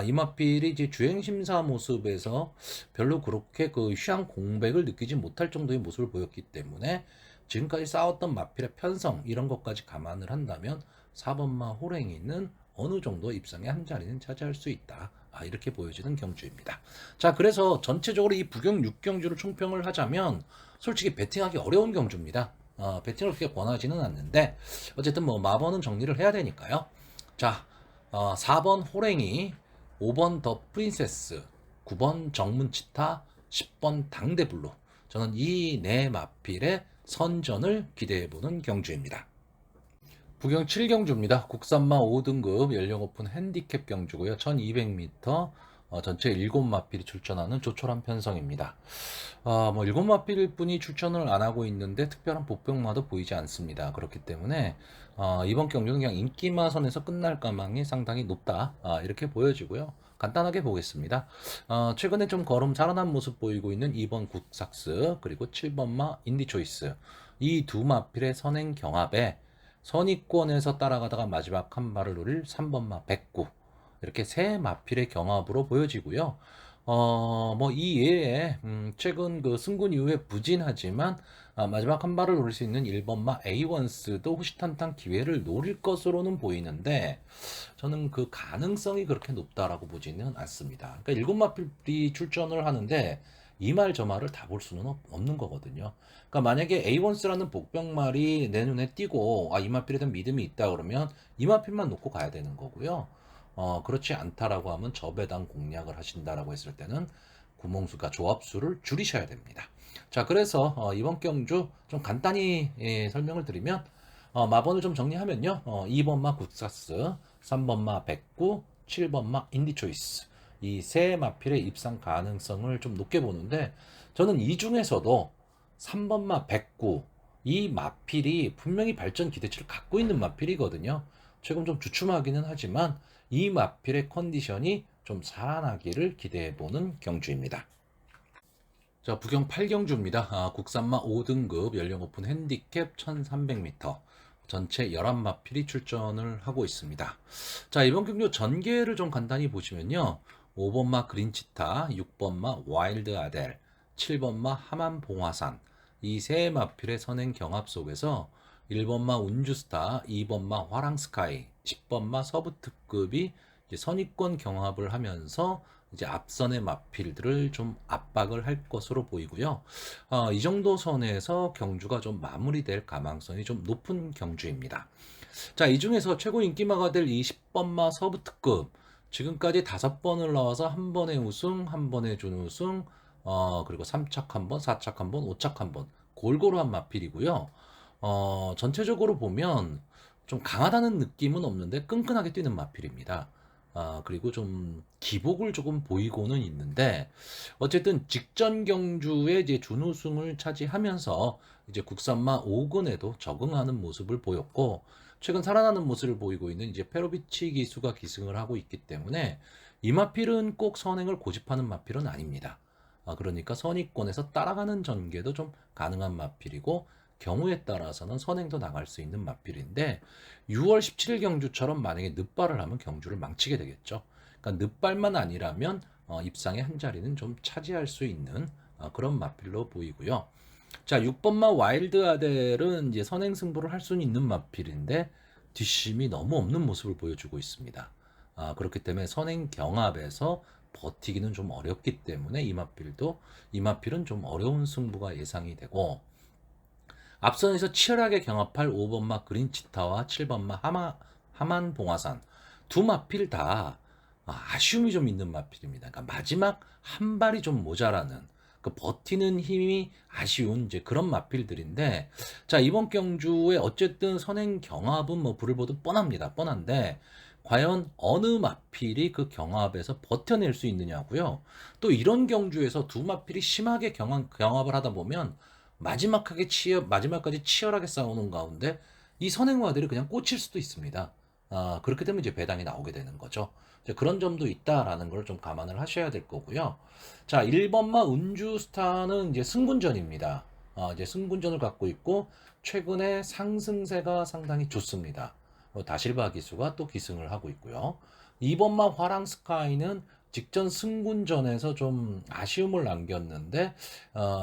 이 마필이 이제 주행심사 모습에서 별로 그렇게 그 휴양 공백을 느끼지 못할 정도의 모습을 보였기 때문에, 지금까지 싸웠던 마필의 편성 이런 것까지 감안을 한다면 4번마 호랭이는 어느 정도 입상의 한 자리는 차지할 수 있다. 이렇게 보여지는 경주입니다. 자, 그래서 전체적으로 이 부경 6경주를 총평을 하자면 솔직히 배팅하기 어려운 경주입니다. 배팅을 그렇게 권하지는 않는데, 어쨌든 뭐 마번은 정리를 해야 되니까요. 자, 4번 호랭이, 5번 더 프린세스, 9번 정문치타, 10번 당대블루. 저는 이 네 마필의 선전을 기대해보는 경주입니다. 부경 7경주입니다. 국산마 5등급 연령 오픈 핸디캡 경주고요. 1200m 전체 7마필이 출전하는 조촐한 편성입니다. 뭐 7마필 뿐이 출전을 안 하고 있는데 특별한 복병마도 보이지 않습니다. 그렇기 때문에 이번 경주는 그냥 인기마 선에서 끝날 가망이 상당히 높다. 이렇게 보여지고요. 간단하게 보겠습니다. 최근에 좀 걸음 살아난 모습 보이고 있는 2번 국삭스, 그리고 7번마 인디초이스, 이 두 마필의 선행 경합에 선입권에서 따라가다가 마지막 한 발을 노릴 3번마 백구, 이렇게 세 마필의 경합으로 보여지고요. 뭐 이 예에 최근 그 승군 이후에 부진하지만 마지막 한 발을 노릴 수 있는 1번마 에이원스도 호시탄탄 기회를 노릴 것으로는 보이는데, 저는 그 가능성이 그렇게 높다라고 보지는 않습니다. 그러니까 7마필이 출전을 하는데 이 말 저 말을 다 볼 수는 없는 거거든요. 그러니까 만약에 에이원스라는 복병말이 내 눈에 띄고 이 마필에 대한 믿음이 있다 그러면 이 마필만 놓고 가야 되는 거고요. 그렇지 않다라고 하면 저배당 공략을 하신다라고 했을 때는 구멍수가 조합수를 줄이셔야 됩니다. 자, 그래서 이번 경주 좀 간단히 설명을 드리면, 마번을 좀 정리하면요. 2번마 국사스, 3번마 백구, 7번마 인디초이스, 이 세 마필의 입상 가능성을 좀 높게 보는데, 저는 이 중에서도 3번마 백구, 이 마필이 분명히 발전 기대치를 갖고 있는 마필이거든요. 최근 좀 주춤하기는 하지만 이 마필의 컨디션이 좀 살아나기를 기대해보는 경주입니다. 자, 부경 8경주입니다. 국산마 5등급 연령 오픈 핸디캡 1300m. 전체 11마필이 출전을 하고 있습니다. 자, 이번 경주 전개를 좀 간단히 보시면요. 5번마 그린치타, 6번마 와일드 아델, 7번마 하만 봉화산, 이 세 마필의 선행 경합 속에서 1번마 운주스타, 2번마 화랑스카이, 10번마 서부특급이 선입권 경합을 하면서 이제 앞선의 마필들을 좀 압박을 할 것으로 보이고요. 이 정도 선에서 경주가 좀 마무리될 가망성이 좀 높은 경주입니다. 자, 이 중에서 최고 인기마가 될 20번마 서부특급. 지금까지 5번을 나와서 한 번의 우승, 한 번의 준우승, 그리고 3착 한 번, 4착 한 번, 5착 한 번. 골고루 한 마필이고요. 전체적으로 보면 좀 강하다는 느낌은 없는데 끈끈하게 뛰는 마필입니다. 그리고 좀 기복을 조금 보이고는 있는데 어쨌든 직전 경주에 이제 준우승을 차지하면서 이제 국산마 5군에도 적응하는 모습을 보였고 최근 살아나는 모습을 보이고 있는 이제 페로비치 기수가 기승을 하고 있기 때문에 이 마필은 꼭 선행을 고집하는 마필은 아닙니다. 그러니까 선의권에서 따라가는 전개도 좀 가능한 마필이고 경우에 따라서는 선행도 나갈 수 있는 마필인데 6월 17일 경주처럼 만약에 늦발을 하면 경주를 망치게 되겠죠. 그러니까 늦발만 아니라면 입상의 한 자리는 좀 차지할 수 있는 그런 마필로 보이고요. 자, 6번마 와일드 아델은 이제 선행 승부를 할 수는 있는 마필인데 뒷심이 너무 없는 모습을 보여주고 있습니다. 그렇기 때문에 선행 경합에서 버티기는 좀 어렵기 때문에 이 마필은 좀 어려운 승부가 예상이 되고 앞선에서 치열하게 경합할 5번마 그린치타와 7번마 하만 봉화산 두 마필 다 아쉬움이 좀 있는 마필입니다. 그러니까 마지막 한 발이 좀 모자라는 그 버티는 힘이 아쉬운 이제 그런 마필들인데 자 이번 경주에 어쨌든 선행 경합은 뭐 불을 보듯 뻔합니다. 뻔한데 과연 어느 마필이 그 경합에서 버텨낼 수 있느냐고요. 또 이런 경주에서 두 마필이 심하게 경합을 하다 보면 마지막까지 치열하게 싸우는 가운데 이 선행마들이 그냥 꽂힐 수도 있습니다. 그렇게 되면 이제 배당이 나오게 되는 거죠. 그런 점도 있다라는 걸 좀 감안을 하셔야 될 거고요. 자, 1번마 운주스타는 이제 승군전입니다. 이제 승군전을 갖고 있고 최근에 상승세가 상당히 좋습니다. 다실바 기수가 또 기승을 하고 있고요. 2번마 화랑스카이는 직전 승군전에서 좀 아쉬움을 남겼는데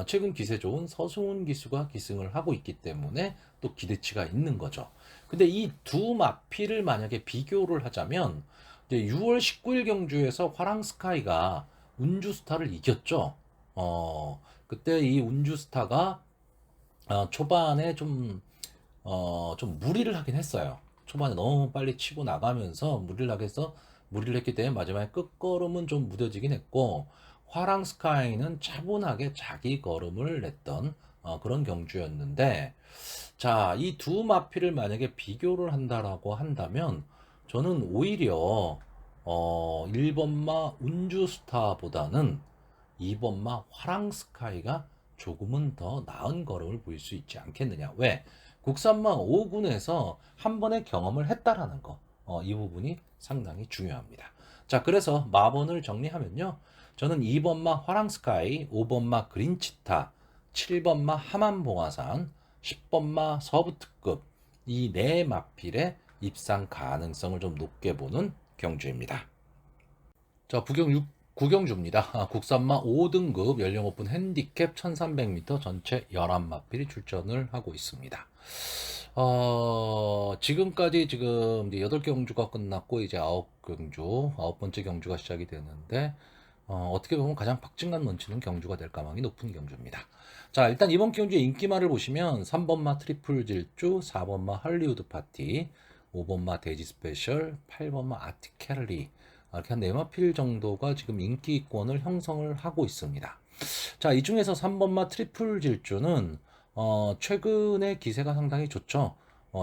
최근 기세 좋은 서승훈 기수가 기승을 하고 있기 때문에 또 기대치가 있는 거죠. 근데 이 두 마필을 만약에 비교를 하자면 이제 6월 19일 경주에서 화랑스카이가 운주스타를 이겼죠. 그때 이 운주스타가 초반에 좀 무리를 하긴 했어요. 초반에 너무 빨리 치고 나가면서 무리를 했기 때문에 마지막에 끝걸음은 좀 무뎌지긴 했고 화랑 스카이는 차분하게 자기 걸음을 냈던 그런 경주였는데 자, 이 두 마필을 만약에 비교를 한다라고 한다면 저는 오히려 1번마 운주스타보다는 2번마 화랑스카이가 조금은 더 나은 걸음을 보일 수 있지 않겠느냐. 왜? 국산마 5군에서 한 번의 경험을 했다라는 거. 이 부분이 상당히 중요합니다. 자, 그래서 마번을 정리하면요. 저는 2번마 화랑스카이, 5번마 그린치타, 7번마 하만봉화산, 10번마 서부특급 이 네 마필의 입상 가능성을 좀 높게 보는 경주입니다. 자, 구경주입니다. 국산마 5등급 연령 오픈 핸디캡 1300m 전체 11마필이 출전을 하고 있습니다. 지금까지 지금 이제 8경주가 끝났고 이제 9경주, 9번째 경주가 시작이 되는데 어떻게 보면 가장 박진감 넘치는 경주가 될 가망이 높은 경주입니다. 자, 일단 이번 경주의 인기마를 보시면 3번마 트리플 질주, 4번마 할리우드 파티, 5번마 데이지 스페셜, 8번마 아티캐리 이렇게 한 4마필 정도가 지금 인기권을 형성을 하고 있습니다. 자, 이 중에서 3번마 트리플 질주는 최근에 기세가 상당히 좋죠.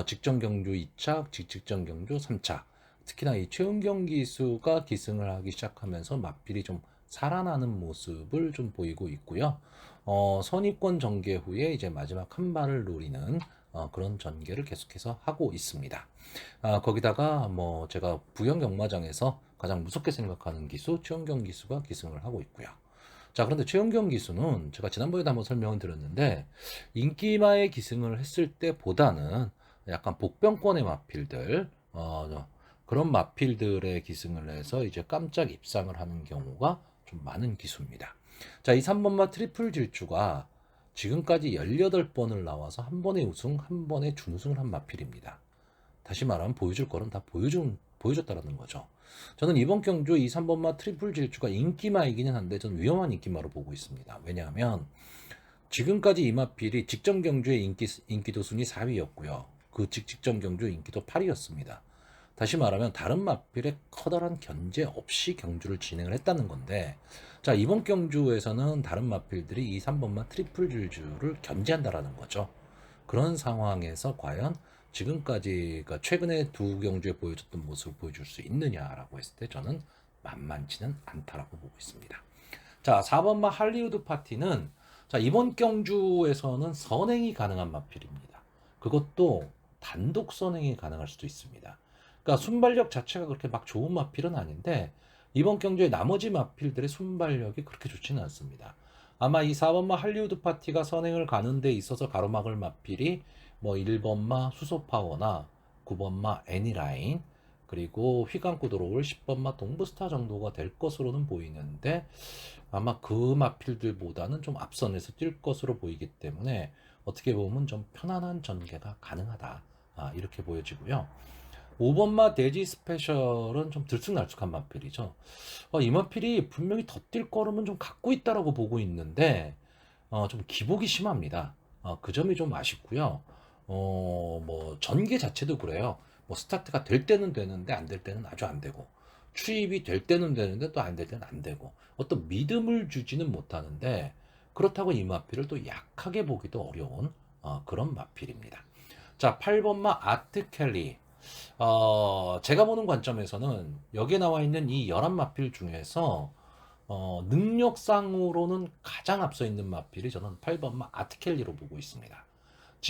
직전 경주 2착, 직직전 경주 3착. 특히나 이 최은경 기수가 기승을 하기 시작하면서 마필이 좀 살아나는 모습을 좀 보이고 있고요. 선입권 전개 후에 이제 마지막 한 발을 노리는 그런 전개를 계속해서 하고 있습니다. 거기다가 뭐 제가 부영경마장에서 가장 무섭게 생각하는 기수 최원경 기수가 기승을 하고 있고요. 자, 그런데 최원경 기수는 제가 지난번에도 한번 설명을 드렸는데 인기마에 기승을 했을 때보다는 약간 복병권의 마필들 그런 마필들의 기승을 해서 이제 깜짝 입상을 하는 경우가 좀 많은 기수입니다. 자, 이 3번마 트리플 질주가 지금까지 18번을 나와서 한 번에 우승, 한 번에 준우승을 한 마필입니다. 다시 말하면 보여줄 거는 다 보여줬다라는 거죠. 저는 이번 경주 이 3번마 트리플 질주가 인기마이기는 한데 저는 위험한 인기마로 보고 있습니다. 왜냐하면 지금까지 이 마필이 직전 경주의 인기도 순위 4위였고요. 그 직전 경주 인기도 8위였습니다. 다시 말하면 다른 마필의 커다란 견제 없이 경주를 진행을 했다는 건데, 자, 이번 경주에서는 다른 마필들이 이 3번마 트리플 질주를 견제한다라는 거죠. 그런 상황에서 과연 지금까지 그러니까 최근에 두 경주에 보여줬던 모습을 보여줄 수 있느냐라고 했을 때 저는 만만치는 않다라고 보고 있습니다. 자, 4번마 할리우드 파티는 자, 이번 경주에서는 선행이 가능한 마필입니다. 그것도 단독 선행이 가능할 수도 있습니다. 그러니까 순발력 자체가 그렇게 막 좋은 마필은 아닌데 이번 경주의 나머지 마필들의 순발력이 그렇게 좋지는 않습니다. 아마 이 4번마 할리우드 파티가 선행을 가는 데 있어서 가로막을 마필이 뭐 1번마 수소파워나 9번마 애니라인 그리고 휘감고 들어올 10번마 동부스타 정도가 될 것으로는 보이는데 아마 그 마필들보다는 좀 앞선에서 뛸 것으로 보이기 때문에 어떻게 보면 좀 편안한 전개가 가능하다 이렇게 보여지고요. 5번마 대지 스페셜은 좀 들쑥날쑥한 마필이죠. 이 마필이 분명히 더 뛸 거름은 좀 갖고 있다라고 보고 있는데 좀 기복이 심합니다. 그 점이 좀 아쉽고요. 뭐 전개 자체도 그래요. 뭐 스타트가 될 때는 되는데 안 될 때는 아주 안 되고 추입이 될 때는 되는데 또 안 될 때는 안 되고 어떤 믿음을 주지는 못하는데 그렇다고 이 마필을 또 약하게 보기도 어려운 그런 마필입니다. 자, 8번마 아트 켈리. 제가 보는 관점에서는 여기에 나와 있는 이 11마필 중에서 능력상으로는 가장 앞서 있는 마필이 저는 8번마 아트켈리로 보고 있습니다.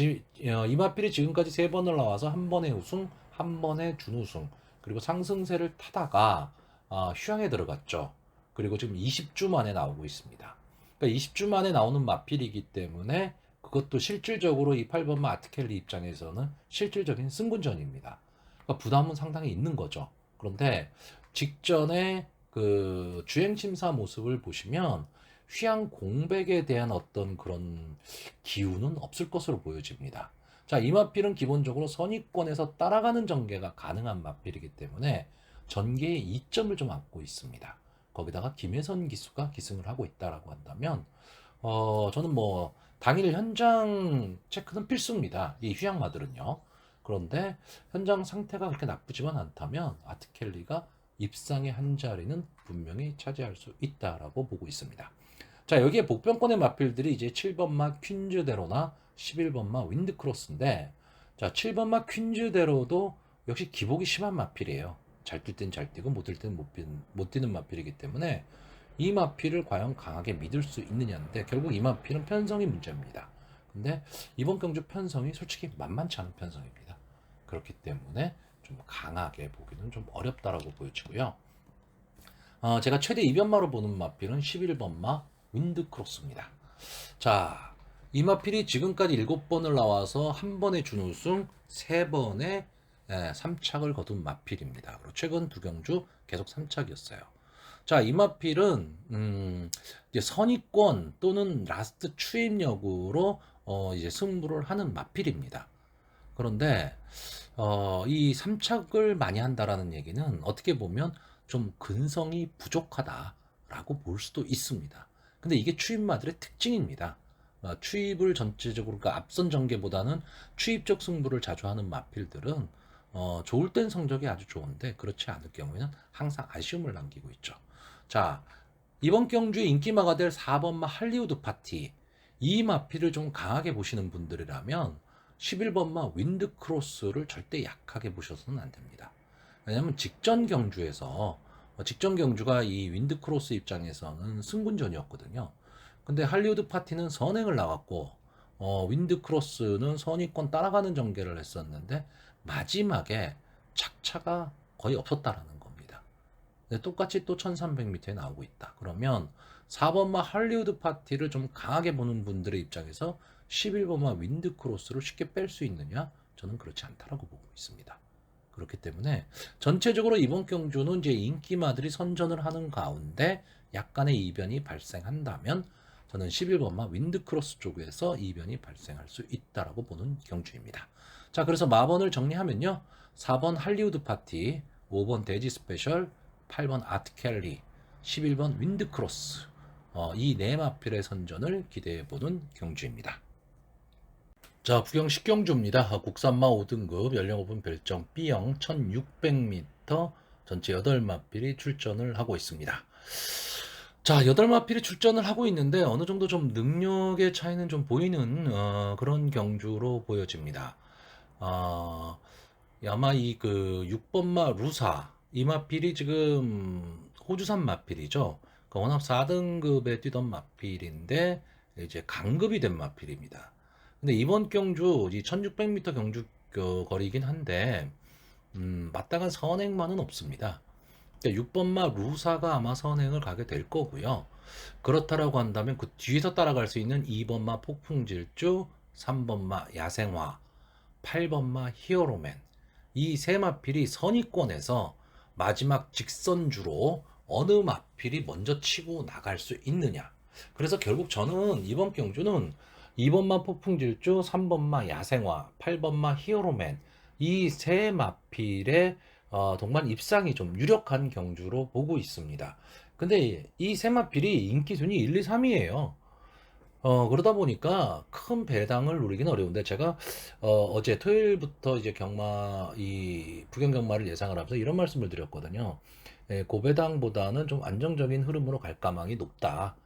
이 마필이 지금까지 3번을 나와서 한 번에 우승, 한 번에 준우승, 그리고 상승세를 타다가 휴양에 들어갔죠. 그리고 지금 20주 만에 나오고 있습니다. 그러니까 20주 만에 나오는 마필이기 때문에 그것도 실질적으로 이 8번마 아트켈리 입장에서는 실질적인 승군전입니다. 그러니까 부담은 상당히 있는 거죠. 그런데 직전에 그 주행심사 모습을 보시면 휴양 공백에 대한 어떤 그런 기운은 없을 것으로 보여집니다. 자, 이 마필은 기본적으로 선입권에서 따라가는 전개가 가능한 마필이기 때문에 전개의 이점을 좀 안고 있습니다. 거기다가 김혜선 기수가 기승을 하고 있다라고 한다면 저는 뭐 당일 현장 체크는 필수입니다. 이 휴양마들은요. 그런데 현장 상태가 그렇게 나쁘지만 않다면 아트켈리가 입상의 한 자리는 분명히 차지할 수 있다라고 보고 있습니다. 자, 여기에 복병권의 마필들이 이제 7번마 퀸즈대로나 11번마 윈드크로스인데, 자, 7번마 퀸즈대로도 역시 기복이 심한 마필이에요. 잘 뛸 땐 잘 뛰고 못 뛸 땐 못 뛰는 마필이기 때문에 이 마필을 과연 강하게 믿을 수 있느냐인데 결국 이 마필은 편성이 문제입니다. 근데 이번 경주 편성이 솔직히 만만치 않은 편성입니다. 그렇기 때문에 좀 강하게 보기는 좀 어렵다라고 보여지고요. 제가 최대 이변마로 보는 마필은 11번마 윈드크로스입니다. 자, 이 마필이 지금까지 7번을 나와서 한 번에 준우승, 3번에 3착을 거둔 마필입니다. 그리고 최근 두 경주 계속 3착이었어요. 자, 이 마필은 이제 선입권 또는 라스트 추입력으로 이제 승부를 하는 마필입니다. 그런데 이 3착을 많이 한다라는 얘기는 어떻게 보면 좀 근성이 부족하다라고 볼 수도 있습니다. 근데 이게 추입마들의 특징입니다. 추입을 전체적으로 그러니까 앞선 전개보다는 추입적 승부를 자주 하는 마필들은 좋을 땐 성적이 아주 좋은데 그렇지 않을 경우에는 항상 아쉬움을 남기고 있죠. 자, 이번 경주에 인기마가 될 4번마 할리우드 파티 이 마필을 좀 강하게 보시는 분들이라면 11번마 윈드크로스를 절대 약하게 보셔서는 안 됩니다. 왜냐하면 직전 경주가 이 윈드크로스 입장에서는 승군전이었거든요. 근데 할리우드 파티는 선행을 나갔고 윈드크로스는 선의권 따라가는 전개를 했었는데 마지막에 착차가 거의 없었다라는 겁니다. 근데 똑같이 또 1300m에 나오고 있다. 그러면 4번마 할리우드 파티를 좀 강하게 보는 분들의 입장에서 11번마 윈드크로스를 쉽게 뺄 수 있느냐? 저는 그렇지 않다라고 보고 있습니다. 그렇기 때문에 전체적으로 이번 경주는 이제 인기마들이 선전을 하는 가운데 약간의 이변이 발생한다면 저는 11번마 윈드크로스 쪽에서 이변이 발생할 수 있다라고 보는 경주입니다. 자, 그래서 마번을 정리하면요. 4번 할리우드 파티, 5번 대지 스페셜, 8번 아트켈리, 11번 윈드크로스, 이 네 마필의 선전을 기대해보는 경주입니다. 자, 부경 10경주입니다. 국산마 5등급 연령 오분 별정 B형 1600m 전체 8마필이 출전을 하고 있습니다. 자, 8마필이 출전을 하고 있는데 어느 정도 좀 능력의 차이는 좀 보이는 그런 경주로 보여집니다. 아마 이 그 6번마 루사 이 마필이 지금 호주산 마필이죠. 그 워낙 4등급에 뛰던 마필인데 이제 강급이 된 마필입니다. 근데 이번 경주 이 1600m 경주 거리긴 한데 마땅한 선행만은 없습니다. 6번마 루사가 아마 선행을 가게 될 거고요. 그렇다라고 한다면 그 뒤에서 따라갈 수 있는 2번마 폭풍질주, 3번마 야생화, 8번마 히어로맨 이 세 마필이 선의권에서 마지막 직선주로 어느 마필이 먼저 치고 나갈 수 있느냐. 그래서 결국 저는 이번 경주는 2번마 폭풍질주, 3번마 야생화, 8번마 히어로맨 이 세 마필의 동반 입상이 좀 유력한 경주로 보고 있습니다. 근데 이 세 마필이 인기 순위 1, 2, 3위예요. 그러다 보니까 큰 배당을 누리기는 어려운데 제가 어제 토요일부터 이제 이 부경 경마를 예상을 하면서 이런 말씀을 드렸거든요. 예, 고배당보다는 좀 안정적인 흐름으로 갈 가망이 높다.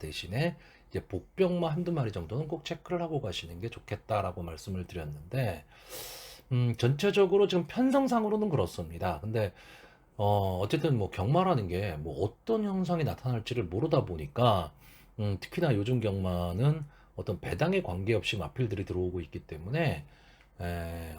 대신에 이제 복병마 한두 마리 정도는 꼭 체크를 하고 가시는 게 좋겠다라고 말씀을 드렸는데 전체적으로 지금 편성상으로는 그렇습니다. 근데 어쨌든 뭐 경마라는 게 뭐 어떤 형상이 나타날지를 모르다 보니까 특히나 요즘 경마는 어떤 배당에 관계없이 마필들이 들어오고 있기 때문에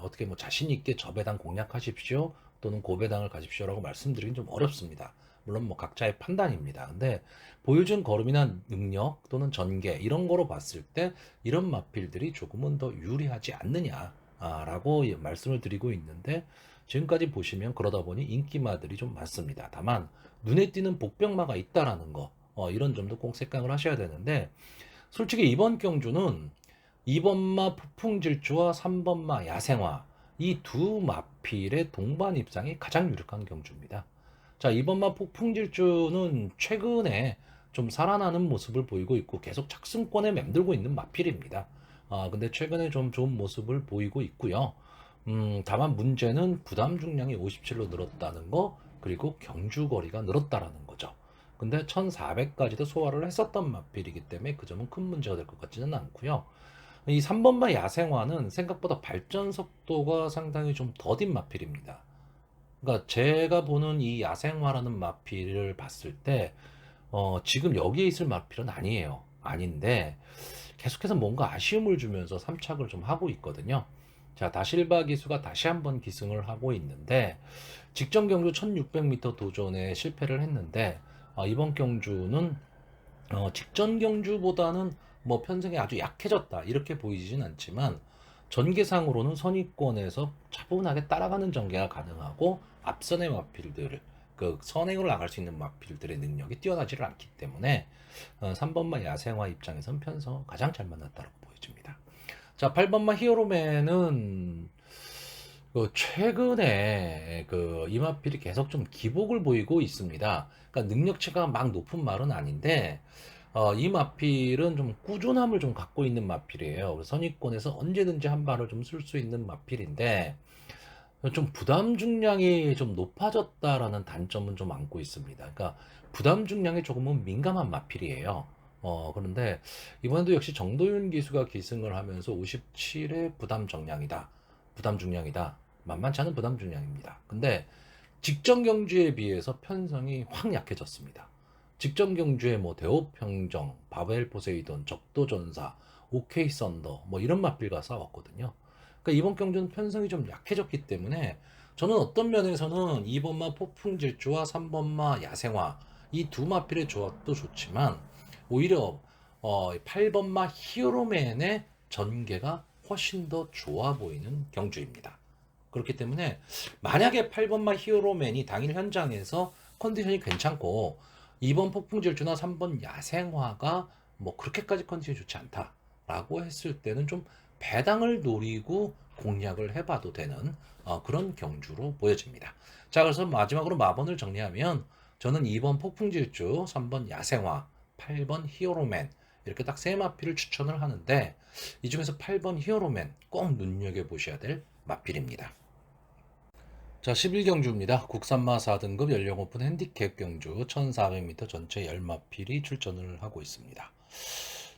어떻게 뭐 자신 있게 저 배당 공략하십시오 또는 고배당을 가십시오라고 말씀드리긴 좀 어렵습니다. 물론 뭐 각자의 판단입니다. 근데 보여준 걸음이나 능력 또는 전개 이런 거로 봤을 때 이런 마필들이 조금은 더 유리하지 않느냐라고 말씀을 드리고 있는데 지금까지 보시면 그러다 보니 인기마들이 좀 많습니다. 다만 눈에 띄는 복병마가 있다라는 거 이런 점도 꼭 생각을 하셔야 되는데 솔직히 이번 경주는 2번마 폭풍질주와 3번마 야생화 이 두 마필의 동반 입상이 가장 유력한 경주입니다. 자, 2번마 폭풍질주는 최근에 좀 살아나는 모습을 보이고 있고 계속 착승권에 맴돌고 있는 마필입니다. 근데 최근에 좀 좋은 모습을 보이고 있고요. 다만 문제는 부담 중량이 57로 늘었다는 거 그리고 경주 거리가 늘었다라는 거죠. 근데 1400까지도 소화를 했었던 마필이기 때문에 그 점은 큰 문제가 될 것 같지는 않고요. 이 3번마 야생화는 생각보다 발전 속도가 상당히 좀 더딘 마필입니다. 그러니까 제가 보는 이 야생화라는 마필을 봤을 때 지금 여기에 있을 마필은 아니에요. 아닌데 계속해서 뭔가 아쉬움을 주면서 3착을 좀 하고 있거든요. 자, 다실바 기수가 다시 한번 기승을 하고 있는데 직전 경주 1600m 도전에 실패를 했는데 이번 경주는 직전 경주보다는 뭐 편성이 아주 약해졌다 이렇게 보이진 않지만 전개상으로는 선의권에서 차분하게 따라가는 전개가 가능하고 앞선의 마필들 그 선행으로 나갈 수 있는 마필들의 능력이 뛰어나지를 않기 때문에 3번마 야생화 입장에선 편성 가장 잘 만났다고 보여집니다. 자, 8번마 히어로맨은 최근에 이 마필이 계속 좀 기복을 보이고 있습니다. 그러니까 능력치가 막 높은 말은 아닌데 이 마필은 좀 꾸준함을 좀 갖고 있는 마필이에요. 그래서 선의권에서 언제든지 한 발을 좀 쓸 수 있는 마필인데 좀 부담 중량이 좀 높아졌다라는 단점은 좀 안고 있습니다. 그러니까 부담 중량이 조금은 민감한 마필이에요. 그런데 이번에도 역시 정도윤 기수가 기승을 하면서 57의 부담 정량이다. 부담 중량이다. 만만치 않은 부담 중량입니다. 근데 직전 경주에 비해서 편성이 확 약해졌습니다. 직전 경주에 뭐 대호평정, 바벨 포세이돈, 적도전사, 오케이 썬더 뭐 이런 맞비가 싸웠거든요. 그러니까 이번 경주는 편성이 좀 약해졌기 때문에 저는 어떤 면에서는 2번마 폭풍질주와 3번마 야생화 이 두 마필의 조합도 좋지만 오히려 8번마 히어로맨의 전개가 훨씬 더 좋아 보이는 경주입니다. 그렇기 때문에 만약에 8번마 히어로맨이 당일 현장에서 컨디션이 괜찮고 2번 폭풍질주나 3번 야생화가 뭐 그렇게까지 컨디션이 좋지 않다라고 했을 때는 좀 배당을 노리고 공략을 해봐도 되는 그런 경주로 보여집니다. 자, 그래서 마지막으로 마번을 정리하면 저는 2번 폭풍질주, 3번 야생화, 8번 히어로맨 이렇게 딱 세 마필을 추천을 하는데 이 중에서 8번 히어로맨 꼭 눈여겨보셔야 될 마필입니다. 자, 11경주입니다. 국산마 4등급 연령 오픈 핸디캡 경주 1400m 전체 10마필이 출전을 하고 있습니다.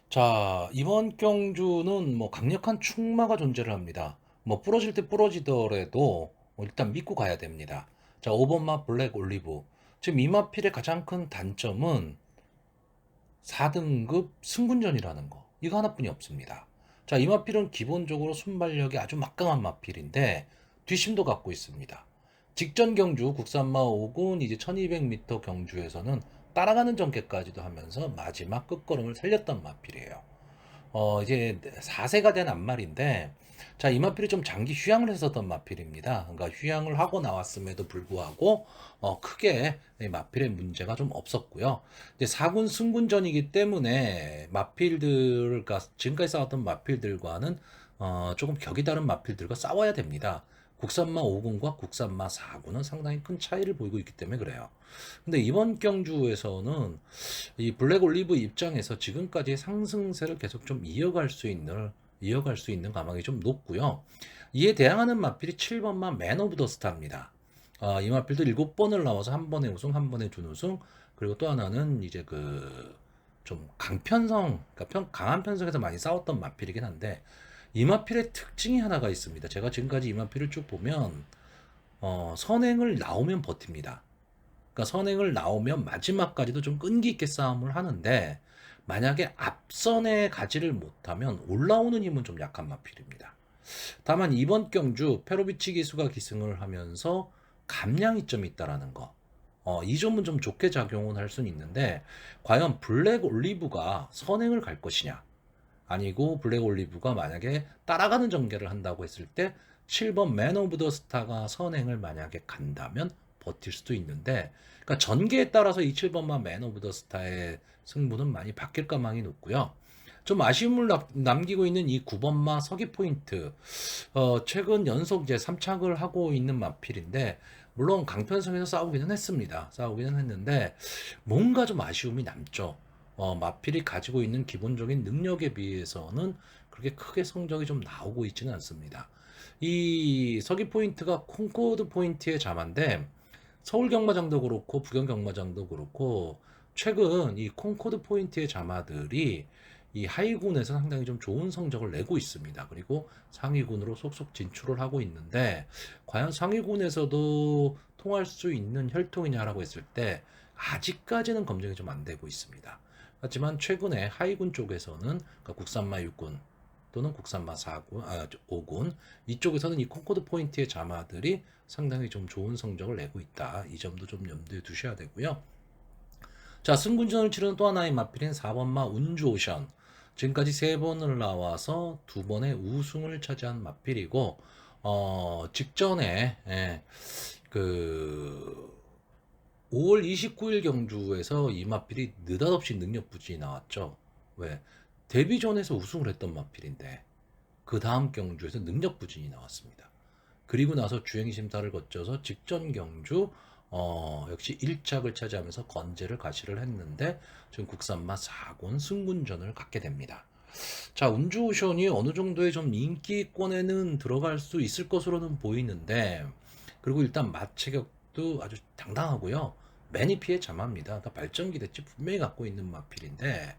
자, 이번 경주는 뭐 강력한 충마가 존재를 합니다. 뭐 부러질 때 부러지더라도 일단 믿고 가야 됩니다. 자, 5번마 블랙 올리브. 지금 이 마필의 가장 큰 단점은 4등급 승군전이라는 거. 이거 하나뿐이 없습니다. 자, 이 마필은 기본적으로 순발력이 아주 막강한 마필인데 뒷심도 갖고 있습니다. 직전 경주 국산마 5군 이제 1200m 경주에서는 따라가는 전개까지도 하면서 마지막 끝걸음을 살렸던 마필이에요. 이제 4세가 된 앞말인데 자, 이 마필이 좀 장기 휴양을 했었던 마필입니다. 그러니까 휴양을 하고 나왔음에도 불구하고 크게 마필의 문제가 좀 없었고요. 이제 4군 승군전이기 때문에 마필들과 지금까지 싸웠던 마필들과는 조금 격이 다른 마필들과 싸워야 됩니다. 국산마 5군과 국산마 4군은 상당히 큰 차이를 보이고 있기 때문에 그래요. 근데 이번 경주에서는 이 블랙 올리브 입장에서 지금까지의 상승세를 계속 좀 이어갈 수 있는 가망이 좀 높고요. 이에 대항하는 마필이 7번마 맨 오브 더 스타입니다. 이 마필도 7번을 나와서 한 번에 우승, 한 번에 준우승, 그리고 또 하나는 이제 그 좀 강편성, 그러니까 강한 편성에서 많이 싸웠던 마필이긴 한데 이 마필의 특징이 하나가 있습니다. 제가 지금까지 이 마필을 쭉 보면 선행을 나오면 버팁니다. 그러니까 선행을 나오면 마지막까지도 좀 끈기 있게 싸움을 하는데 만약에 앞선에 가지를 못하면 올라오는 힘은 좀 약한 마필입니다. 다만 이번 경주 페로비치 기수가 기승을 하면서 감량 이점이 있다라는 거. 이 점은 좀 좋게 작용을 할 수는 있는데 과연 블랙 올리브가 선행을 갈 것이냐? 아니고 블랙 올리브가 만약에 따라가는 전개를 한다고 했을 때 7번 맨 오브 더 스타가 선행을 만약에 간다면 버틸 수도 있는데 그러니까 전개에 따라서 이 7번만 맨 오브 더 스타의 승부는 많이 바뀔 가망이 높고요. 좀 아쉬움을 남기고 있는 이 9번마 서기 포인트 최근 연속 이제 3착을 하고 있는 마필인데 물론 강편성에서 싸우기는 했습니다. 싸우기는 했는데 뭔가 좀 아쉬움이 남죠. 마필이 가지고 있는 기본적인 능력에 비해서는 그렇게 크게 성적이 좀 나오고 있지는 않습니다. 이 서기 포인트가 콩코드 포인트의 자만데 서울 경마장도 그렇고 부경 경마장도 그렇고 최근 이 콩코드 포인트의 자마들이 이 하위군에서 상당히 좀 좋은 성적을 내고 있습니다. 그리고 상위군으로 속속 진출을 하고 있는데 과연 상위군에서도 통할 수 있는 혈통이냐라고 했을 때 아직까지는 검증이 좀 안 되고 있습니다. 하지만 최근에 하위군 쪽에서는 그러니까 국산마 6군 또는 국산마 4군, 5군 이쪽에서는 이 콩코드 포인트의 자마들이 상당히 좀 좋은 성적을 내고 있다. 이 점도 좀 염두에 두셔야 되고요. 자, 승군전을 치르는 또 하나의 마필인 4번마 운주오션. 지금까지 3번을 나와서 2번의 우승을 차지한 마필이고 직전에 그 5월 29일 경주에서 이 마필이 느닷없이 능력 부진이 나왔죠. 왜? 데뷔전에서 우승을 했던 마필인데 그 다음 경주에서 능력 부진이 나왔습니다. 그리고 나서 주행 심사를 거쳐서 직전 경주 역시 1착을 차지하면서 건재를 가시를 했는데 지금 국산마 4군 승군전을 갖게 됩니다. 자, 운주오션이 어느 정도의 좀 인기권에는 들어갈 수 있을 것으로는 보이는데 그리고 일단 마체격도 아주 당당하고요. 매니피의 자마입니다. 그러니까 발전기 대치 분명히 갖고 있는 마필인데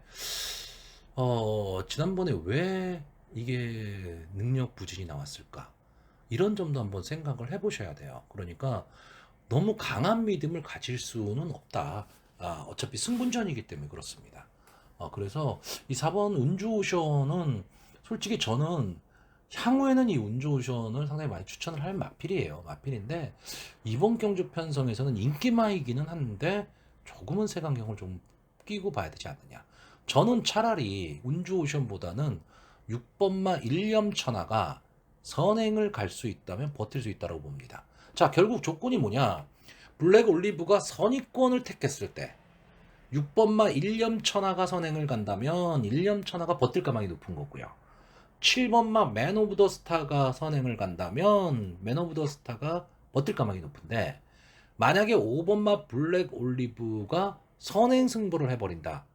지난번에 왜 이게 능력 부진이 나왔을까? 이런 점도 한번 생각을 해보셔야 돼요. 그러니까 너무 강한 믿음을 가질 수는 없다. 어차피 승분전이기 때문에 그렇습니다. 그래서 이 4번 운주오션은 솔직히 저는 향후에는 이 운주오션을 상당히 많이 추천을 할 마필이에요. 마필인데 이번 경주 편성에서는 인기마이기는 한데 조금은 색안경을 좀 끼고 봐야 되지 않느냐. 저는 차라리 운주오션보다는 6번마 일념천하가 선행을 갈 수 있다면 버틸 수 있다고 봅니다. 자, 결국 조건이 뭐냐? 블랙 올리브가 선의권을 택했을 때 6번마 일념천하가 선행을 간다면 일념천하가 버틸 가망이 높은 거고요. 7번마 맨 오브 더 스타가 선행을 간다면 맨 오브 더 스타가 버틸 가망이 높은데 만약에 5번마 블랙 올리브가 선행 승부를 해버린다.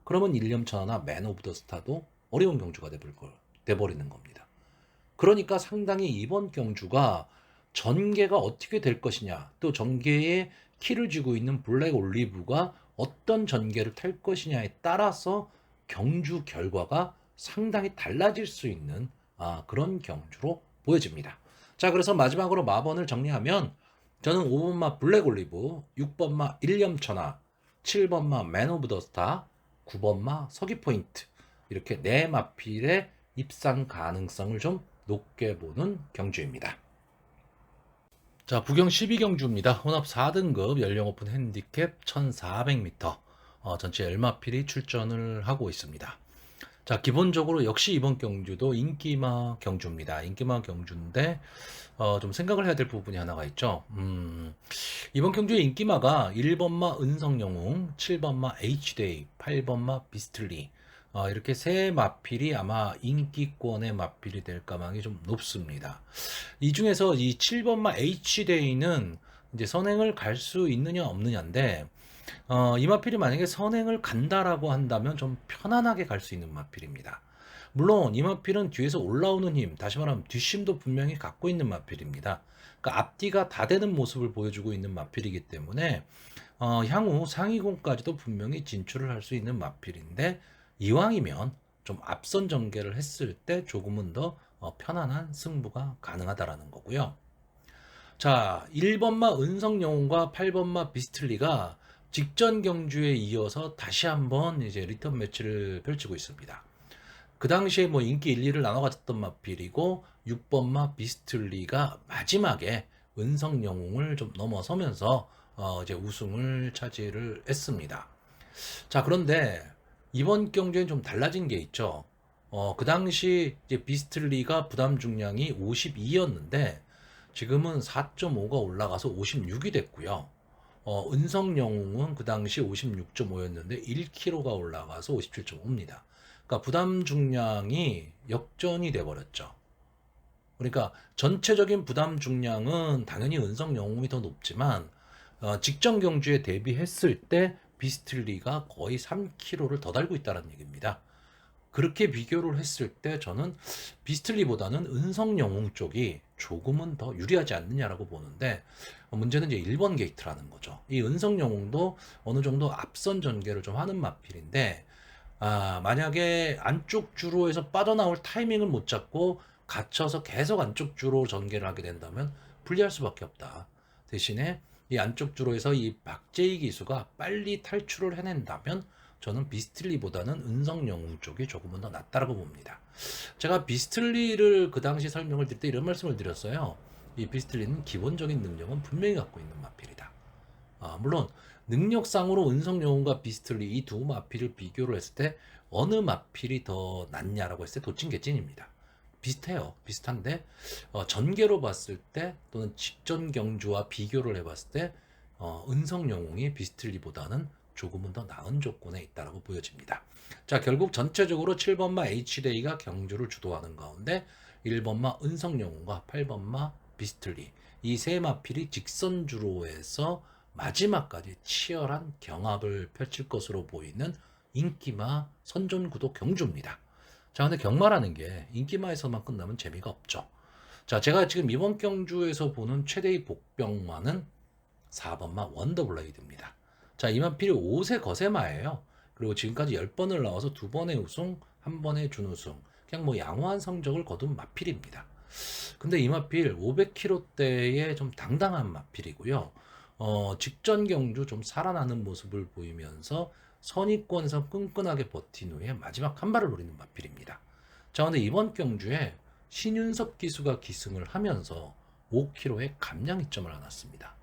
그러면 일념천하나 맨 오브 더 스타도 어려운 경주가 돼버리는 겁니다. 그러니까 상당히 이번 경주가 전개가 어떻게 될 것이냐, 또 전개에 키를 쥐고 있는 블랙 올리브가 어떤 전개를 탈 것이냐에 따라서 경주 결과가 상당히 달라질 수 있는 그런 경주로 보여집니다. 자, 그래서 마지막으로 마번을 정리하면 저는 5번마 블랙 올리브, 6번마 일념천하, 7번마 맨 오브 더 스타, 9번마 서기 포인트 이렇게 네 마필의 입상 가능성을 좀 높게 보는 경주입니다. 자, 부경 12경주입니다. 혼합 4등급 연령 오픈 핸디캡 1400m 전체 10마필이 출전을 하고 있습니다. 자, 기본적으로 역시 이번 경주도 인기마 경주입니다. 인기마 경주인데 좀 생각을 해야 될 부분이 하나가 있죠. 이번 경주의 인기마가 1번마 은성영웅, 7번마 H데이, 8번마 비스틀리 이렇게 세 마필이 아마 인기권의 마필이 될 가망이 좀 높습니다. 이 중에서 이 7번마 H데이는 이제 선행을 갈 수 있느냐 없느냐인데 이 마필이 만약에 선행을 간다라고 한다면 좀 편안하게 갈 수 있는 마필입니다. 물론 이 마필은 뒤에서 올라오는 힘, 다시 말하면 뒷심도 분명히 갖고 있는 마필입니다. 그러니까 앞뒤가 다 되는 모습을 보여주고 있는 마필이기 때문에 향후 상위권까지도 분명히 진출을 할 수 있는 마필인데 이왕이면 좀 앞선 전개를 했을 때 조금은 더 편안한 승부가 가능하다라는 거고요. 자, 1번마 은성영웅과 8번마 비스틀리가 직전 경주에 이어서 다시 한번 이제 리턴 매치를 펼치고 있습니다. 그 당시에 뭐 인기 1, 2를 나눠 가졌던 마필이고 6번마 비스틀리가 마지막에 은성영웅을 좀 넘어서면서 이제 우승을 차지를 했습니다. 자, 그런데 이번 경주엔 좀 달라진 게 있죠. 그 당시 이제 비스틀리가 부담 중량이 52였는데 지금은 4.5가 올라가서 56이 됐고요. 은성영웅은 그 당시 56.5였는데 1kg가 올라가서 57.5입니다. 그러니까 부담 중량이 역전이 돼버렸죠. 그러니까 전체적인 부담 중량은 당연히 은성영웅이 더 높지만 직전 경주에 대비했을 때 비스틀리가 거의 3kg를 더 달고 있다는 얘기입니다. 그렇게 비교를 했을 때 저는 비스틀리보다는 은성영웅 쪽이 조금은 더 유리하지 않느냐라고 보는데 문제는 이제 1번 게이트라는 거죠. 이 은성영웅도 어느 정도 앞선 전개를 좀 하는 마필인데 만약에 안쪽 주로에서 빠져나올 타이밍을 못 잡고 갇혀서 계속 안쪽 주로 전개를 하게 된다면 불리할 수밖에 없다. 대신에 이 안쪽 주로에서 이 박재희 기수가 빨리 탈출을 해낸다면 저는 비스틀리보다는 은성영웅 쪽이 조금은 더 낫다라고 봅니다. 제가 비스틀리를 그 당시 설명을 드릴 때 이런 말씀을 드렸어요. 이 비스틀리는 기본적인 능력은 분명히 갖고 있는 마필이다. 물론 능력상으로 은성영웅과 비스틀리 이 두 마필을 비교를 했을 때 어느 마필이 더 낫냐라고 했을 때 도찐개찐입니다. 비슷해요. 비슷한데 전개로 봤을 때 또는 직전 경주와 비교를 해봤을 때 은성영웅이 비스틀리보다는 조금은 더 나은 조건에 있다라고 보여집니다. 자, 결국 전체적으로 7번마 H데이가 경주를 주도하는 가운데 1번마 은성영웅과 8번마 비스틀리 이 세 마필이 직선주로에서 마지막까지 치열한 경합을 펼칠 것으로 보이는 인기마 선전구도 경주입니다. 자, 근데 경마라는 게 인기마에서만 끝나면 재미가 없죠. 자, 제가 지금 이번 경주에서 보는 최대의 복병마는 4번마 원더블레이드입니다. 자, 이 마필이 5세 거세마예요. 그리고 지금까지 10번을 나와서 2번의 우승, 1번의 준우승. 그냥 뭐 양호한 성적을 거둔 마필입니다. 근데 이 마필 500kg대의 좀 당당한 마필이고요. 직전 경주 좀 살아나는 모습을 보이면서 선의권에서 끈끈하게 버틴 후에 마지막 한 발을 노리는 마필입니다. 자, 근데 이번 경주에 신윤섭 기수가 기승을 하면서 5kg의 감량 이점을 안았습니다.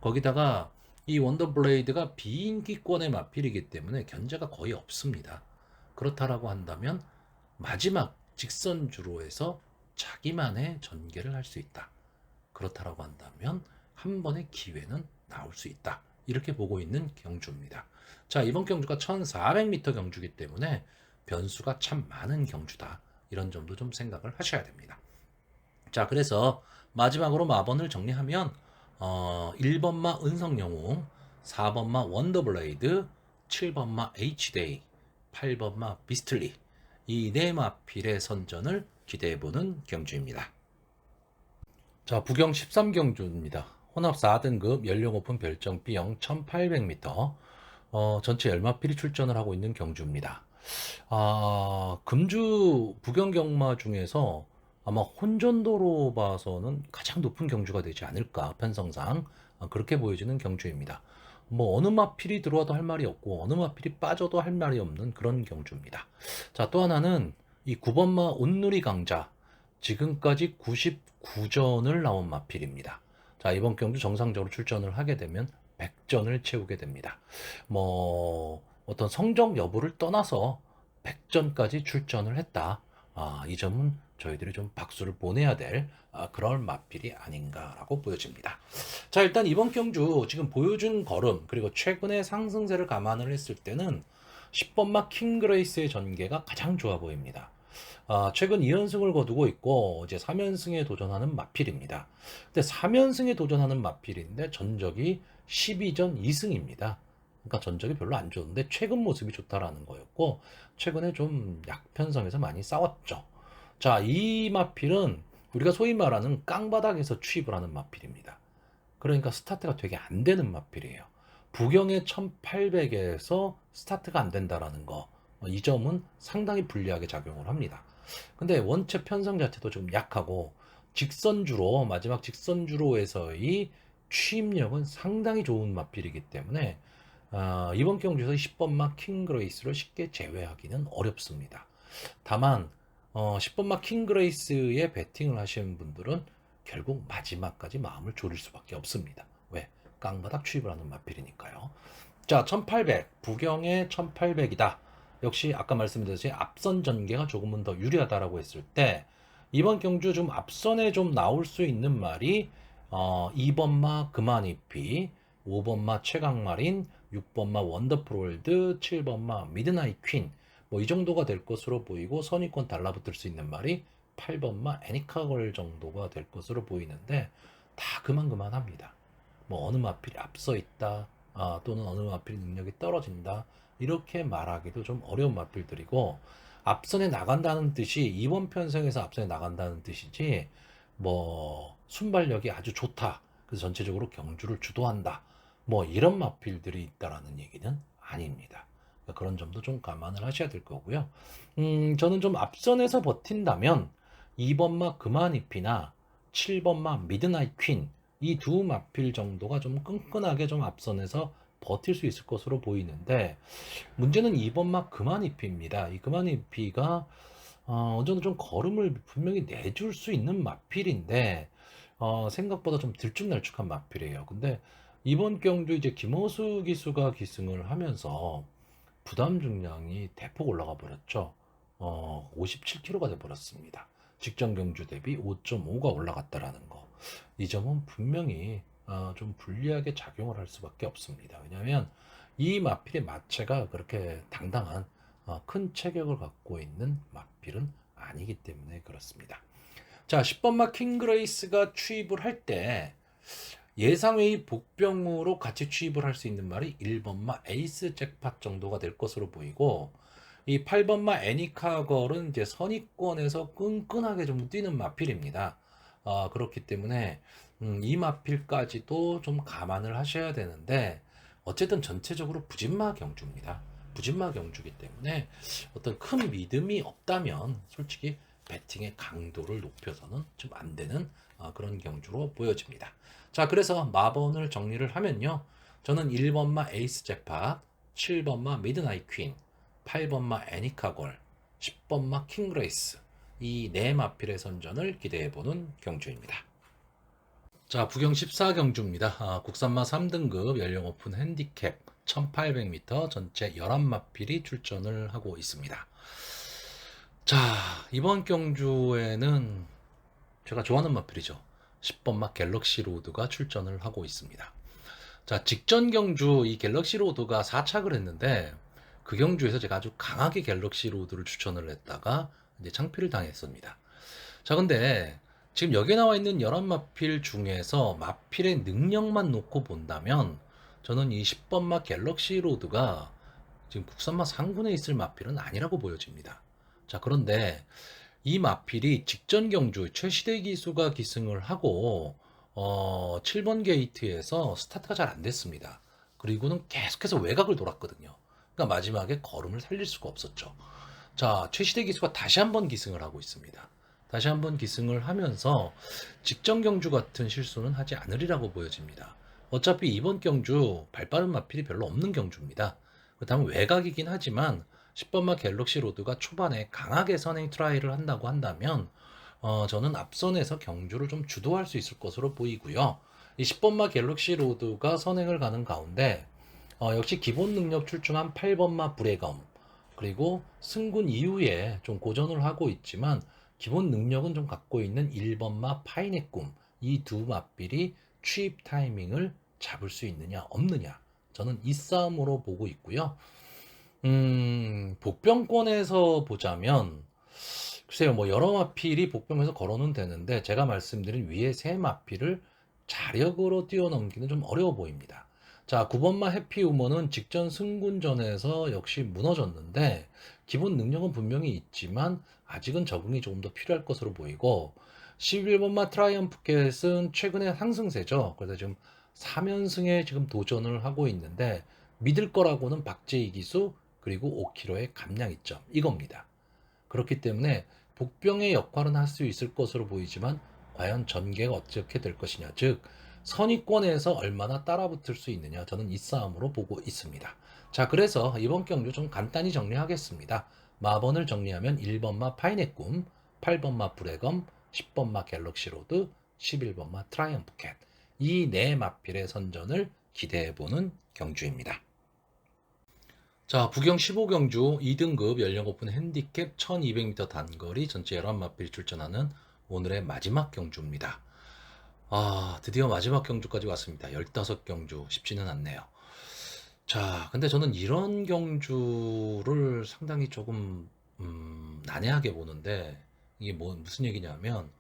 거기다가 이 원더블레이드가 비인기권의 마필이기 때문에 견제가 거의 없습니다. 그렇다라고 한다면 마지막 직선 주로에서 자기만의 전개를 할 수 있다. 그렇다라고 한다면 한 번의 기회는 나올 수 있다. 이렇게 보고 있는 경주입니다. 자, 이번 경주가 1400m 경주이기 때문에 변수가 참 많은 경주다. 이런 점도 좀 생각을 하셔야 됩니다. 자, 그래서 마지막으로 마번을 정리하면 1번마 은성영웅, 4번마 원더블레이드, 7번마 H데이, 8번마 비스틀리, 이 네 마필의 선전을 기대해보는 경주입니다. 자, 부경 13경주입니다. 혼합 4등급 연령 오픈 별정 B형 1800m 전체 10마필이 출전을 하고 있는 경주입니다. 금주 부경 경마 중에서 아마 혼전도로 봐서는 가장 높은 경주가 되지 않을까, 편성상 그렇게 보여지는 경주입니다. 뭐 어느 마필이 들어와도 할 말이 없고 어느 마필이 빠져도 할 말이 없는 그런 경주입니다. 자, 또 하나는 이 9번마 온누리 강자, 지금까지 99전을 나온 마필입니다. 자, 이번 경주 정상적으로 출전을 하게 되면 100전을 채우게 됩니다. 뭐 어떤 성적 여부를 떠나서 100전까지 출전을 했다. 이 점은 저희들이 좀 박수를 보내야 될 그런 마필이 아닌가라고 보여집니다. 자, 일단 이번 경주 지금 보여준 걸음 그리고 최근의 상승세를 감안을 했을 때는 10번마 킹그레이스의 전개가 가장 좋아 보입니다. 최근 2연승을 거두고 있고 이제 3연승에 도전하는 마필입니다. 근데 3연승에 도전하는 마필인데 전적이 12전 2승입니다. 그러니까 전적이 별로 안 좋은데 최근 모습이 좋다라는 거였고, 최근에 좀 약편성에서 많이 싸웠죠. 자, 이 마필은 우리가 소위 말하는 깡바닥에서 취입을 하는 마필입니다. 그러니까 스타트가 되게 안 되는 마필이에요. 부경의 1800에서 스타트가 안 된다라는 거, 이 점은 상당히 불리하게 작용을 합니다. 근데 원체 편성 자체도 좀 약하고 직선주로, 마지막 직선주로에서의 취입력은 상당히 좋은 마필이기 때문에 이번 경주에서 10번마 킹그레이스를 쉽게 제외하기는 어렵습니다. 다만 10번마 킹그레이스에 베팅을 하시는 분들은 결국 마지막까지 마음을 졸일 수밖에 없습니다. 왜? 깡바닥 취입을 하는 마필이니까요. 자, 1800, 부경의 1800이다. 역시 아까 말씀드렸듯이 앞선 전개가 조금은 더 유리하다라고 했을 때 이번 경주 좀 앞선에 좀 나올 수 있는 말이 2번마 그만이피, 5번마 최강마린, 6번마 원더풀월드, 7번마 미드나잇 퀸, 뭐 이 정도가 될 것으로 보이고 선의권 달라붙을 수 있는 말이 8번마 애니카걸 정도가 될 것으로 보이는데 다 그만합니다. 뭐 어느 마필이 앞서 있다, 또는 어느 마필 능력이 떨어진다, 이렇게 말하기도 좀 어려운 마필들이고, 앞선에 나간다는 뜻이 이번 편성에서 앞선에 나간다는 뜻이지 뭐 순발력이 아주 좋다, 그래서 전체적으로 경주를 주도한다, 뭐 이런 마필들이 있다라는 얘기는 아닙니다. 그러니까 그런 점도 좀 감안을 하셔야 될 거고요. 저는 좀 앞선에서 버틴다면 2번마 그만잎이나 7번마 미드나잇 퀸, 이 두 마필 정도가 좀 끈끈하게 좀 앞선에서 버틸 수 있을 것으로 보이는데, 문제는 2번마 그만잎입니다. 이 그만잎이가 어느 정도 좀 걸음을 분명히 내줄 수 있는 마필인데 생각보다 좀 들쭉날쭉한 마필이에요. 근데 이번 경주 이제 김호수 기수가 기승을 하면서 부담 중량이 대폭 올라가 버렸죠. 57kg가 돼 버렸습니다. 직전 경주 대비 5.5가 올라갔다라는 거. 이 점은 분명히 좀 불리하게 작용을 할 수밖에 없습니다. 왜냐하면 이 마필의 마체가 그렇게 당당한 큰 체격을 갖고 있는 마필은 아니기 때문에 그렇습니다. 자, 10번마 킹그레이스가 취입을 할 때 예상외의 복병으로 같이 취입을 할 수 있는 말이 1번마 에이스 잭팟 정도가 될 것으로 보이고, 이 8번마 애니카걸은 이제 선의권에서 끈끈하게 좀 뛰는 마필입니다. 그렇기 때문에 이 마필까지도 좀 감안을 하셔야 되는데, 어쨌든 전체적으로 부진마 경주입니다. 부진마 경주기 때문에 어떤 큰 믿음이 없다면 솔직히 배팅의 강도를 높여서는 좀 안 되는 그런 경주로 보여집니다. 자, 그래서 마번을 정리를 하면요. 저는 1번마 에이스 잭팟, 7번마 미드나잇 퀸, 8번마 애니카걸, 10번마 킹그레이스, 이 네 마필의 선전을 기대해보는 경주입니다. 자, 부경 14경주입니다. 국산마 3등급 연령 오픈 핸디캡 1800m 전체 11마필이 출전을 하고 있습니다. 자, 이번 경주에는 제가 좋아하는 마필이죠. 10번마 갤럭시 로드가 출전을 하고 있습니다. 자, 직전 경주 이 갤럭시 로드가 4착을 했는데 그 경주에서 제가 아주 강하게 갤럭시 로드를 추천을 했다가 이제 창피를 당했습니다. 자, 근데 지금 여기에 나와 있는 11마필 중에서 마필의 능력만 놓고 본다면 저는 이 10번마 갤럭시 로드가 지금 국산마 상군에 있을 마필은 아니라고 보여집니다. 자, 그런데 이 마필이 직전 경주 최시대 기수가 기승을 하고 7번 게이트에서 스타트가 잘 안 됐습니다. 그리고는 계속해서 외곽을 돌았거든요. 그러니까 마지막에 걸음을 살릴 수가 없었죠. 자, 최시대 기수가 다시 한번 기승을 하고 있습니다. 다시 한번 기승을 하면서 직전 경주 같은 실수는 하지 않으리라고 보여집니다. 어차피 이번 경주 발빠른 마필이 별로 없는 경주입니다. 그렇다면 외곽이긴 하지만 10번마 갤럭시 로드가 초반에 강하게 선행 트라이를 한다고 한다면 저는 앞선에서 경주를 좀 주도할 수 있을 것으로 보이고요. 이 10번마 갤럭시 로드가 선행을 가는 가운데 역시 기본 능력 출중한 8번마 브레검, 그리고 승군 이후에 좀 고전을 하고 있지만 기본 능력은 좀 갖고 있는 1번마 파인의 꿈, 이 두 마필이 취입 타이밍을 잡을 수 있느냐 없느냐, 저는 이 싸움으로 보고 있고요. 복병권에서 보자면 글쎄요, 뭐 여러 마필이 복병에서 걸어는 되는데 제가 말씀드린 위에 세 마필을 자력으로 뛰어넘기는 좀 어려워 보입니다. 자, 9번마 해피우먼은 직전 승군전에서 역시 무너졌는데 기본 능력은 분명히 있지만 아직은 적응이 조금 더 필요할 것으로 보이고, 11번마 트라이엄프켓은 최근에 상승세죠. 그래서 지금 3연승에 지금 도전을 하고 있는데 믿을 거라고는 박재희 기수 그리고 5kg의 감량 이점 이겁니다. 그렇기 때문에 복병의 역할은 할 수 있을 것으로 보이지만 과연 전개가 어떻게 될 것이냐, 즉 선의권에서 얼마나 따라붙을 수 있느냐, 저는 이 싸움으로 보고 있습니다. 자, 그래서 이번 경주 좀 간단히 정리하겠습니다. 마번을 정리하면 1번마 파인의 꿈, 8번마 브레검, 10번마 갤럭시 로드, 11번마 트라이엄프 캣, 이 네 마필의 선전을 기대해보는 경주입니다. 자, 부경 15경주 2등급 연령 오픈 핸디캡 1200m 단거리 전체 11마필 출전하는 오늘의 마지막 경주입니다. 드디어 마지막 경주까지 왔습니다. 15경주 쉽지는 않네요. 자, 근데 저는 이런 경주를 상당히 조금 난해하게 보는데, 이게 무슨 얘기냐면,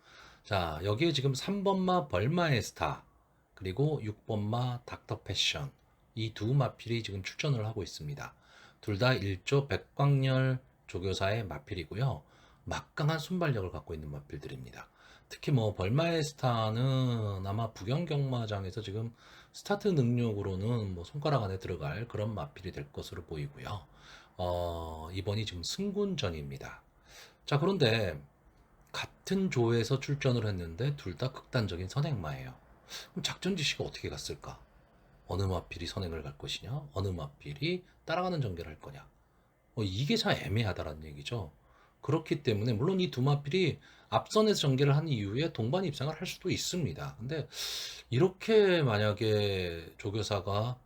자, 여기에 지금 3번마 벌마의 스타, 그리고 6번마 닥터 패션, 이 두 마필이 지금 출전을 하고 있습니다. 둘 다 1조 백광열 조교사의 마필이고요. 막강한 순발력을 갖고 있는 마필들입니다. 특히 뭐 벌마의 스타는 아마 부경경마장에서 지금 스타트 능력으로는 뭐 손가락 안에 들어갈 그런 마필이 될 것으로 보이고요. 이번이 지금 승군전입니다. 자, 그런데 같은 조에서 출전을 했는데 둘 다 극단적인 선행마예요. 그럼 작전 지시가 어떻게 갔을까? 어느 마필이 선행을 갈 것이냐, 어느 마필이 따라가는 전개를 할 거냐, 이게 참 애매하다라는 얘기죠. 그렇기 때문에 물론 이 두 마필이 앞선에서 전개를 한 이후에 동반 입상을 할 수도 있습니다. 근데 이렇게 만약에 조교사가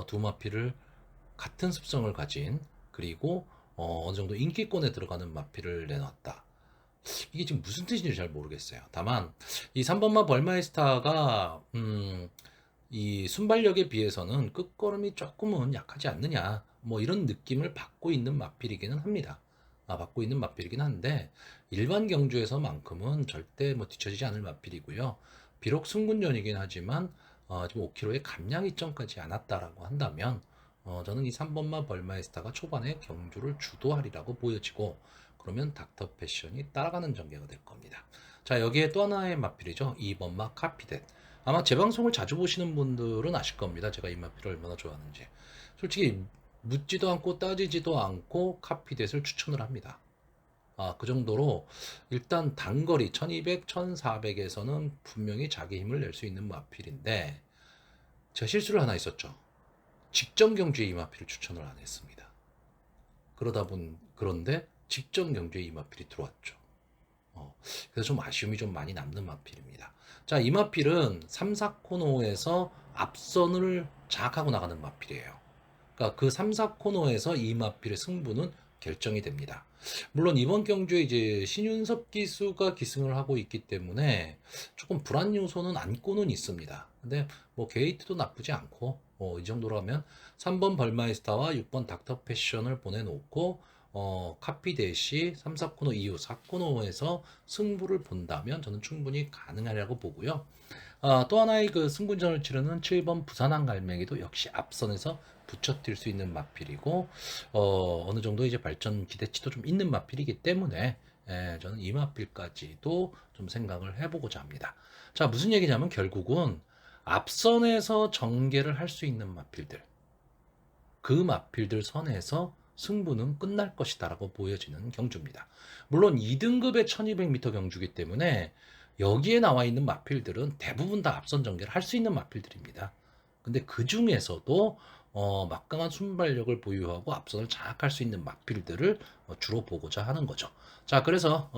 두 마필을 같은 습성을 가진, 그리고 어느 정도 인기권에 들어가는 마필을 내놨다, 이게 지금 무슨 뜻인지 잘 모르겠어요. 다만 이 3번마 벌마이스타가 이 순발력에 비해서는 끝걸음이 조금은 약하지 않느냐, 뭐 이런 느낌을 받고 있는 마필이기는 합니다. 받고 있는 마필이긴 한데 일반 경주에서만큼은 절대 뭐 뒤처지지 않을 마필이고요. 비록 승군전이긴 하지만 지금 5kg의 감량 이점까지 않았다라고 한다면 저는 이 3번마 벌마이스타가 초반에 경주를 주도하리라고 보여지고, 그러면 닥터 패션이 따라가는 전개가 될 겁니다. 자, 여기에 또 하나의 마필이죠. 2번마 카피댓. 아마 제 방송을 자주 보시는 분들은 아실 겁니다. 제가 이 마필을 얼마나 좋아하는지. 솔직히 묻지도 않고 따지지도 않고 카피댓을 추천을 합니다. 그 정도로 일단 단거리 1200, 1400에서는 분명히 자기 힘을 낼 수 있는 마필인데 제가 실수를 하나 있었죠. 직전 경주에 이 마필을 추천을 안 했습니다. 그런데 직전 경주에 이 마필이 들어왔죠. 그래서 좀 아쉬움이 좀 많이 남는 마필입니다. 자, 이 마필은 3, 4코너에서 앞선을 장악하고 나가는 마필이에요. 그러니까 그 3, 4코너에서 이 마필의 승부는 결정이 됩니다. 물론 이번 경주에 이제 신윤섭 기수가 기승을 하고 있기 때문에 조금 불안 요소는 안고는 있습니다. 근데 뭐 게이트도 나쁘지 않고 이 정도라면 3번 벌마이스타와 6번 닥터 패션을 보내놓고 카피대시 3, 4코너 이후 4코너에서 승부를 본다면 저는 충분히 가능하려고 보고요. 또 하나의 그 승부전을 치르는 7번 부산항 갈매기도 역시 앞선에서 붙여뛸 수 있는 마필이고 어느 정도 이제 발전 기대치도 좀 있는 마필이기 때문에 저는 이 마필까지도 좀 생각을 해보고자 합니다. 자, 무슨 얘기냐면 결국은 앞선에서 전개를 할 수 있는 마필들, 그 마필들 선에서 승부는 끝날 것이다라고 보여지는 경주입니다. 물론 2등급의 1200m 경주기 때문에 여기에 나와 있는 마필들은 대부분 다 앞선 전개를 할 수 있는 마필들입니다. 근데 그 중에서도 막강한 순발력을 보유하고 앞선을 장악할 수 있는 마필들을 주로 보고자 하는 거죠. 자, 그래서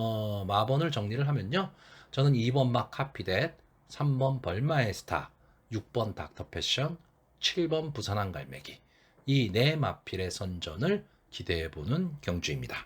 마번을 정리를 하면요. 저는 2번 막 카피댓, 3번 벌마의 스타, 6번 닥터 패션, 7번 부산항 갈매기, 이 네 마필의 선전을 기대해보는 경주입니다.